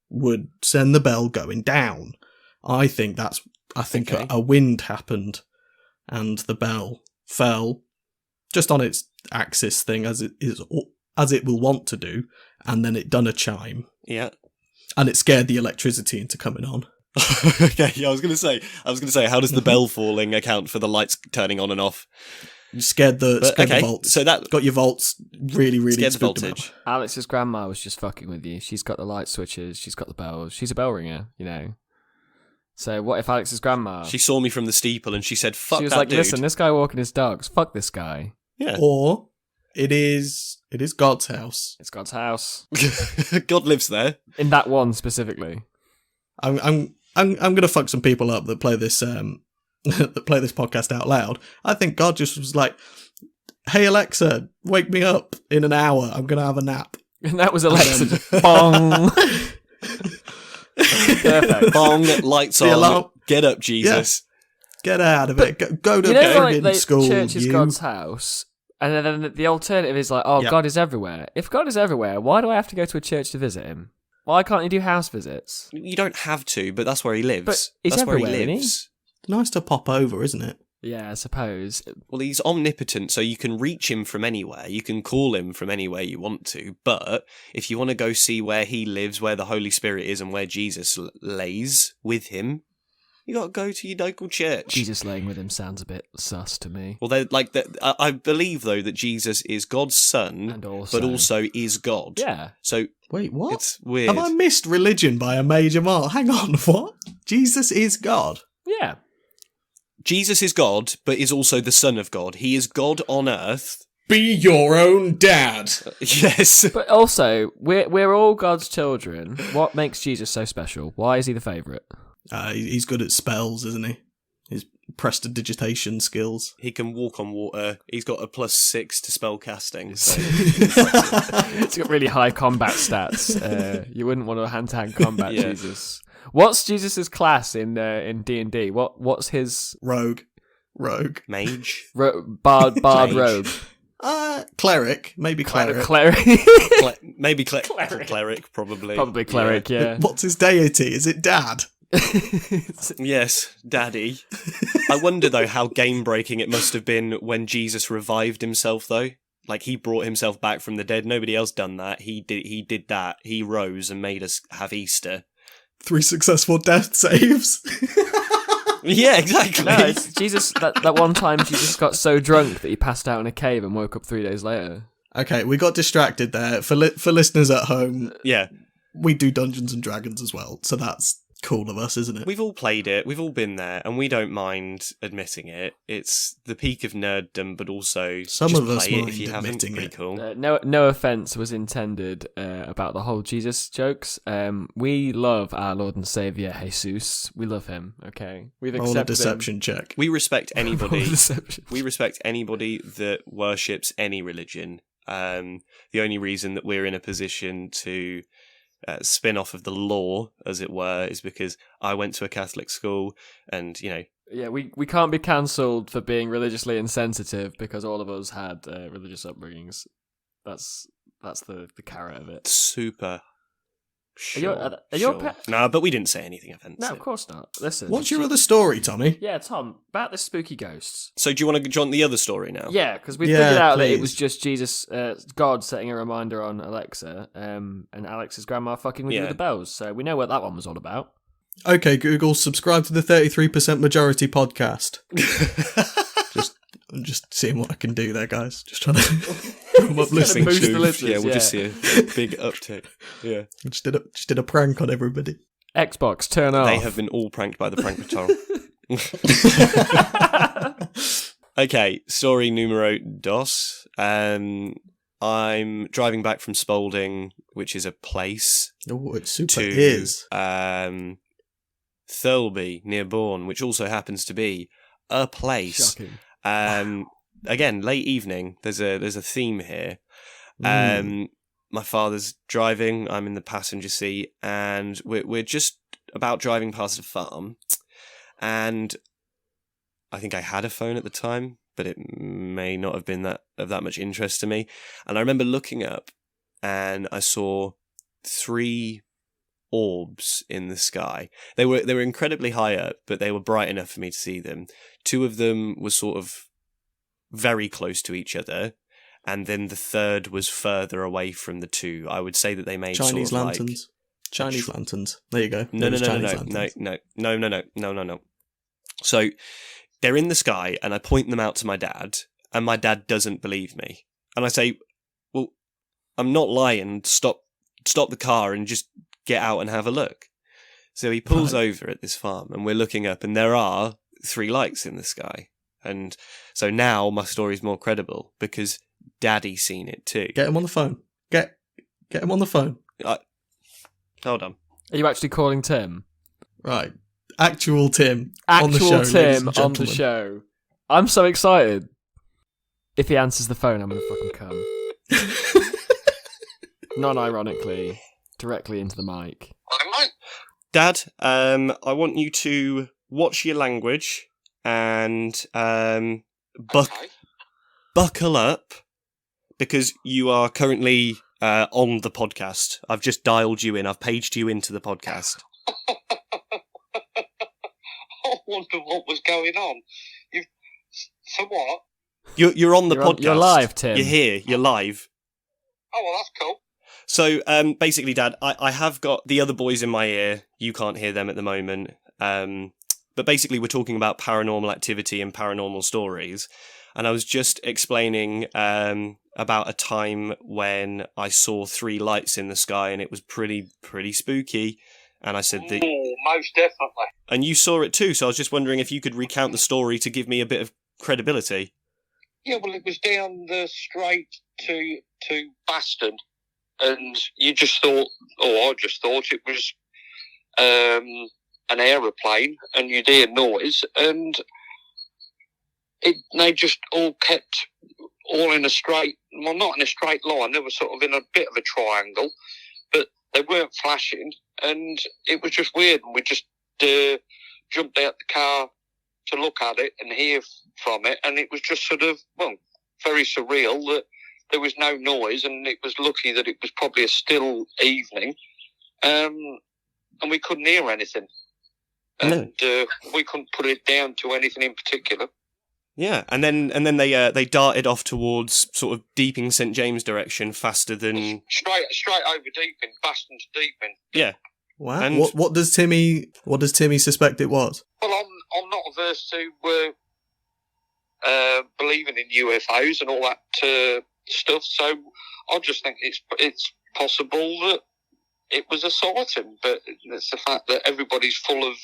[SPEAKER 3] would send the bell going down. I think
[SPEAKER 2] Okay.
[SPEAKER 3] a wind happened, and the bell fell just on its axis thing as it will want to do, and then it done a chime.
[SPEAKER 2] Yeah.
[SPEAKER 3] And it scared the electricity into coming on.
[SPEAKER 2] Okay, yeah, I was gonna say, how does the bell falling account for the lights turning on and off?
[SPEAKER 3] You scared the volts.
[SPEAKER 2] So that
[SPEAKER 3] got your volts really
[SPEAKER 2] scared the
[SPEAKER 3] spooked them
[SPEAKER 2] voltage.
[SPEAKER 3] out.
[SPEAKER 1] Alex's grandma was just fucking with you. She's got the light switches. She's got the bells. She's a bell ringer, you know. So what if Alex's grandma?
[SPEAKER 2] She saw me from the steeple and she said, "Fuck that dude."
[SPEAKER 1] She was like, "Listen, this guy walking his dogs. Fuck this guy."
[SPEAKER 2] Yeah.
[SPEAKER 3] Or it is God's house.
[SPEAKER 1] It's God's house.
[SPEAKER 2] God lives there.
[SPEAKER 1] In that one specifically.
[SPEAKER 3] I'm gonna fuck some people up that play this that play this podcast out loud. I think God just was like, "Hey Alexa, wake me up in an hour. I'm gonna have a nap."
[SPEAKER 1] And that was Alexa. Just bong. Perfect.
[SPEAKER 2] Bong, lights
[SPEAKER 3] The
[SPEAKER 2] on.
[SPEAKER 3] alarm.
[SPEAKER 2] Get up, Jesus.
[SPEAKER 3] Get out of it. Go to school.
[SPEAKER 1] Church is
[SPEAKER 3] you.
[SPEAKER 1] God's house, and then the alternative is like, oh,
[SPEAKER 3] Yeah.
[SPEAKER 1] God is everywhere. If God is everywhere, why do I have to go to a church to visit him? Why can't you do house visits?
[SPEAKER 2] You don't have to, but that's where he lives.
[SPEAKER 1] But he's
[SPEAKER 2] that's where he
[SPEAKER 1] everywhere, isn't he?
[SPEAKER 2] lives.
[SPEAKER 3] Nice to pop over, isn't it?
[SPEAKER 1] Yeah, I suppose.
[SPEAKER 2] Well, he's omnipotent, so you can reach him from anywhere. You can call him from anywhere you want to. But if you want to go see where he lives, where the Holy Spirit is, and where Jesus lays with him, you got to go to your local church.
[SPEAKER 1] Jesus laying with him sounds a bit sus to me.
[SPEAKER 2] Well, I believe though that Jesus is God's son,
[SPEAKER 1] And also,
[SPEAKER 2] but also is God.
[SPEAKER 1] yeah.
[SPEAKER 2] So
[SPEAKER 3] Wait, what?
[SPEAKER 2] it's weird.
[SPEAKER 3] Have I missed religion by a major mile? Hang on, what? Jesus is God.
[SPEAKER 1] Yeah.
[SPEAKER 2] Jesus is God, but is also the Son of God. He is God on earth.
[SPEAKER 3] Be your own dad.
[SPEAKER 2] Yes.
[SPEAKER 1] But also, we're all God's children. What makes Jesus so special? Why is he the favourite?
[SPEAKER 3] He's good at spells, isn't he? His prestidigitation skills.
[SPEAKER 2] He can walk on water. He's got a +6 to spell casting. So.
[SPEAKER 1] He's got really high combat stats. You wouldn't want a hand-to-hand combat,
[SPEAKER 2] Yeah.
[SPEAKER 1] Jesus. What's Jesus's class in D&D? What's his
[SPEAKER 3] Rogue.
[SPEAKER 2] Mage.
[SPEAKER 1] bard
[SPEAKER 2] Mage.
[SPEAKER 1] rogue?
[SPEAKER 3] Cleric. Maybe cleric.
[SPEAKER 1] Cleric.
[SPEAKER 2] Maybe cleric, probably.
[SPEAKER 1] Probably cleric. Yeah.
[SPEAKER 3] What's his deity? Is it dad?
[SPEAKER 2] Yes, Daddy. I wonder though how game-breaking it must have been when Jesus revived himself though. Like he brought himself back from the dead. Nobody else done that. He did that. He rose and made us have Easter.
[SPEAKER 3] 3 successful death saves.
[SPEAKER 2] Yeah, exactly.
[SPEAKER 1] No, it's Jesus. That one time Jesus got so drunk that he passed out in a cave and woke up 3 days later.
[SPEAKER 3] Okay, we got distracted there. For listeners at home,
[SPEAKER 2] Yeah.
[SPEAKER 3] we do Dungeons and Dragons as well, so that's cool of us, isn't it?
[SPEAKER 2] We've all played it, we've all been there, and we don't mind admitting it. It's the peak of nerddom, but also
[SPEAKER 3] Some
[SPEAKER 2] just
[SPEAKER 3] of us
[SPEAKER 2] play it
[SPEAKER 3] mind
[SPEAKER 2] if you haven't.
[SPEAKER 3] admitting
[SPEAKER 2] Pretty
[SPEAKER 3] it.
[SPEAKER 2] cool.
[SPEAKER 1] No offense was intended about the whole Jesus jokes. We love our Lord and Savior Jesus. We love him. Okay, we've
[SPEAKER 3] Roll a
[SPEAKER 1] accepted
[SPEAKER 3] deception check.
[SPEAKER 2] We respect
[SPEAKER 1] him.
[SPEAKER 2] anybody.
[SPEAKER 1] Roll a deception.
[SPEAKER 2] We respect anybody that worships any religion. The only reason that we're in a position to spin-off of the law, as it were, is because I went to a Catholic school, and
[SPEAKER 1] Yeah, we can't be cancelled for being religiously insensitive because all of us had religious upbringings. That's the carrot of it.
[SPEAKER 2] super.
[SPEAKER 1] Are you
[SPEAKER 2] No, but we didn't say anything offensive.
[SPEAKER 1] No, of course not. Listen.
[SPEAKER 3] What's your other story, Tommy?
[SPEAKER 1] Yeah, Tom, about the spooky ghosts.
[SPEAKER 2] So do you want to jump the other story now?
[SPEAKER 1] Yeah, because we
[SPEAKER 3] Yeah,
[SPEAKER 1] figured out that it
[SPEAKER 3] please.
[SPEAKER 1] was just Jesus, God setting a reminder on Alexa, and Alex's grandma fucking with you with the bells. So we know what that one was all about.
[SPEAKER 3] Okay, Google, subscribe to the 33% Majority podcast. I'm just seeing what I can do there, guys. Just trying to come up listening.
[SPEAKER 1] boost the listeners,
[SPEAKER 2] yeah, we'll just see a big uptick. Yeah,
[SPEAKER 3] Just did a prank on everybody.
[SPEAKER 1] Xbox, turn off.
[SPEAKER 2] they have been all pranked by the prank patrol. Okay, story numero dos. I'm driving back from Spalding, which is a place,
[SPEAKER 3] Oh, it super
[SPEAKER 2] to
[SPEAKER 3] is.
[SPEAKER 2] Thirlby near Bourne, which also happens to be a place.
[SPEAKER 1] Shocking.
[SPEAKER 2] Again, late evening. There's a theme here.
[SPEAKER 3] Mm.
[SPEAKER 2] My father's driving. I'm in the passenger seat, and we're just about driving past a farm. And I think I had a phone at the time, but it may not have been of that much interest to me. And I remember looking up, and I saw 3 orbs in the sky. They were incredibly high up, but they were bright enough for me to see them. 2 of them were sort of very close to each other, and then the third was further away from the 2. I would say that they made
[SPEAKER 3] Chinese
[SPEAKER 2] sort of
[SPEAKER 3] lanterns. Chinese lanterns. There you go.
[SPEAKER 2] No. So they're in the sky, and I point them out to my dad, and my dad doesn't believe me. And I say, "Well, I'm not lying. Stop the car and just get out and have a look." So he pulls over at this farm, and we're looking up, and there are 3 lights in the sky. And so now my story's more credible because Daddy's seen it too.
[SPEAKER 3] Get him on the phone. Get him on the phone.
[SPEAKER 2] Hold on.
[SPEAKER 1] Are you actually calling Tim?
[SPEAKER 3] Right. Actual Tim on the show.
[SPEAKER 1] Actual Tim on the show. I'm so excited. If he answers the phone, I'm going to fucking come. Non-ironically, directly into the mic.
[SPEAKER 2] Dad, I want you to watch your language and buckle up because you are currently on the podcast. I've just dialed you in. I've paged you into the podcast.
[SPEAKER 5] I wonder what was going on. So what?
[SPEAKER 2] You're on the podcast.
[SPEAKER 1] You're live, Tim.
[SPEAKER 2] You're here. You're live.
[SPEAKER 5] Oh, well, that's cool.
[SPEAKER 2] So, basically, Dad, I have got the other boys in my ear. You can't hear them at the moment. But basically, we're talking about paranormal activity and paranormal stories. And I was just explaining about a time when I saw 3 lights in the sky, and it was pretty spooky. And I said that...
[SPEAKER 5] Oh, most definitely.
[SPEAKER 2] And you saw it too, so I was just wondering if you could recount the story to give me a bit of credibility.
[SPEAKER 5] Yeah, well, it was down the straight to Baston, and you just thought, I just thought it was an aeroplane, and you'd hear noise, and they just all kept all in a straight, well, not in a straight line, they were sort of in a bit of a triangle, but they weren't flashing, and it was just weird, and we just jumped out the car to look at it and hear from it, and it was just sort of, well, very surreal that there was no noise, and it was lucky that it was probably a still evening, and we couldn't hear anything, and we couldn't put it down to anything in particular.
[SPEAKER 2] Yeah, and then they darted off towards sort of Deeping St James direction faster than
[SPEAKER 5] straight over Deeping, Baston to Deeping.
[SPEAKER 2] Yeah.
[SPEAKER 3] Wow.
[SPEAKER 2] And
[SPEAKER 3] What does Timmy suspect it was?
[SPEAKER 5] Well, I'm not averse to believing in UFOs and all that stuff, so I just think it's possible that it was a sighting, but it's the fact that everybody's full of,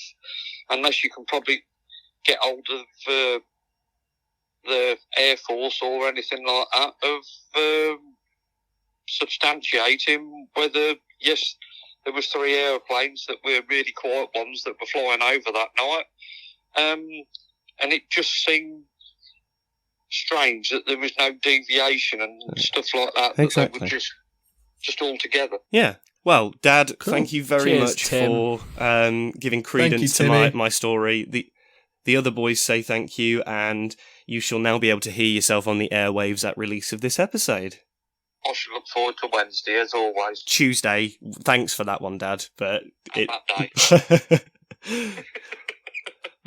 [SPEAKER 5] unless you can probably get hold of the Air Force or anything like that, of substantiating whether, yes, there was 3 aeroplanes that were really quiet ones that were flying over that night, and it just seemed strange that there was no deviation and stuff like that.
[SPEAKER 2] Exactly.
[SPEAKER 5] That they were just all together.
[SPEAKER 2] Yeah. Well, Dad,
[SPEAKER 3] Cool.
[SPEAKER 2] thank you very
[SPEAKER 1] Cheers,
[SPEAKER 2] much
[SPEAKER 1] Tim.
[SPEAKER 2] for giving credence to
[SPEAKER 3] Timmy.
[SPEAKER 2] my story. The other boys say thank you, and you shall now be able to hear yourself on the airwaves at release of this episode.
[SPEAKER 5] I should look forward to Wednesday, as always.
[SPEAKER 2] Tuesday. Thanks for that one, Dad. But
[SPEAKER 5] That day.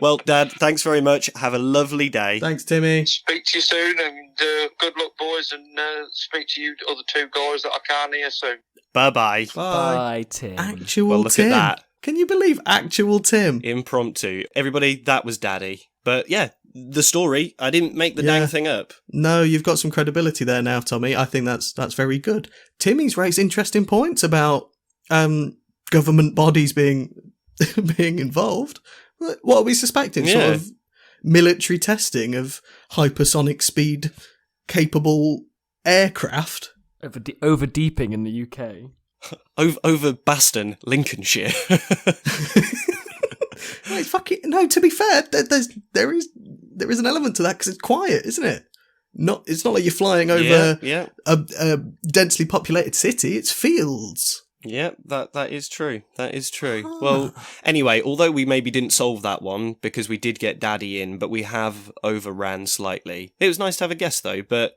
[SPEAKER 2] Well, Dad, thanks very much. Have a lovely day.
[SPEAKER 3] Thanks, Timmy.
[SPEAKER 5] Speak to you soon, and good luck, boys, and speak to you other two guys that I can't hear soon.
[SPEAKER 2] Bye-bye.
[SPEAKER 1] Bye, Tim.
[SPEAKER 3] Actual
[SPEAKER 2] Well, look
[SPEAKER 3] Tim.
[SPEAKER 2] at that.
[SPEAKER 3] Can you believe actual Tim?
[SPEAKER 2] Impromptu. Everybody, that was Daddy. But yeah, the story, I didn't make the
[SPEAKER 3] Yeah.
[SPEAKER 2] dang thing up.
[SPEAKER 3] No, you've got some credibility there now, Tommy. I think that's very good. Timmy's raised interesting points about government bodies being being involved. What are we suspecting?
[SPEAKER 2] Yeah.
[SPEAKER 3] Sort of military testing of hypersonic speed capable aircraft?
[SPEAKER 1] Over deeping in the UK.
[SPEAKER 2] Over Baston, Lincolnshire.
[SPEAKER 3] No, it's fucking no. To be fair, there is an element to that because it's quiet, isn't it? It's not like you're flying over
[SPEAKER 2] Yeah.
[SPEAKER 3] a densely populated city. It's fields.
[SPEAKER 2] Yeah, that is true. That is true. Well, anyway, although we maybe didn't solve that one because we did get Daddy in, but we have overran slightly. It was nice to have a guest though, but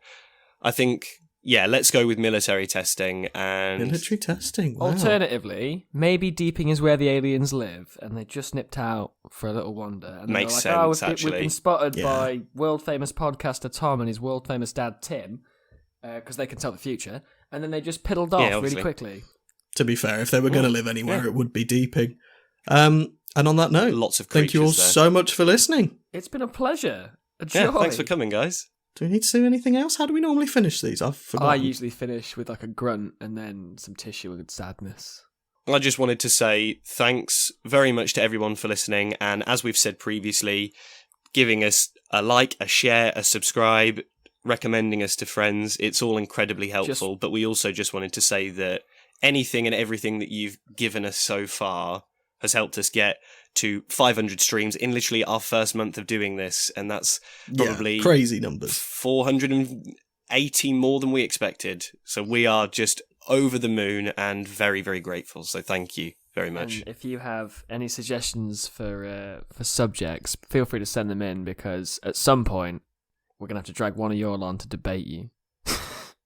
[SPEAKER 2] I think, yeah, let's go with military testing and...
[SPEAKER 3] Military testing. Wow.
[SPEAKER 1] Alternatively, maybe deeping is where the aliens live, and they just nipped out for a little wander. And
[SPEAKER 2] Makes
[SPEAKER 1] they're like,
[SPEAKER 2] sense,
[SPEAKER 1] we've been spotted
[SPEAKER 3] Yeah.
[SPEAKER 1] by world-famous podcaster Tom and his world-famous dad Tim, because they can tell the future, and then they just piddled off really
[SPEAKER 2] obviously.
[SPEAKER 1] quickly.
[SPEAKER 3] To be fair, if they were going to live anywhere, it would be deeping. And on that note,
[SPEAKER 2] Lots of
[SPEAKER 3] thank you all
[SPEAKER 2] creatures there.
[SPEAKER 3] so much for listening.
[SPEAKER 1] It's been a pleasure. A joy.
[SPEAKER 2] Yeah, thanks for coming, guys.
[SPEAKER 3] Do we need to do anything else? How do we normally finish these? I've forgotten.
[SPEAKER 1] I usually finish with like a grunt and then some tissue and sadness.
[SPEAKER 2] I just wanted to say thanks very much to everyone for listening, and as we've said previously, giving us a like, a share, a subscribe, recommending us to friends. It's all incredibly helpful, but we also just wanted to say that anything and everything that you've given us so far has helped us get to 500 streams in literally our first month of doing this, and that's probably
[SPEAKER 3] crazy numbers.
[SPEAKER 2] 480 more than we expected. So we are just over the moon and very, very grateful. So thank you very much.
[SPEAKER 1] And if you have any suggestions for subjects, feel free to send them in, because at some point we're gonna have to drag one of you all on to debate you.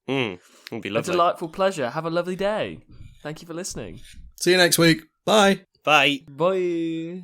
[SPEAKER 2] It'd be
[SPEAKER 1] A
[SPEAKER 2] lovely.
[SPEAKER 1] delightful pleasure. Have a lovely day. Thank you for listening.
[SPEAKER 3] See you next week. Bye.
[SPEAKER 2] Bye.
[SPEAKER 1] Bye.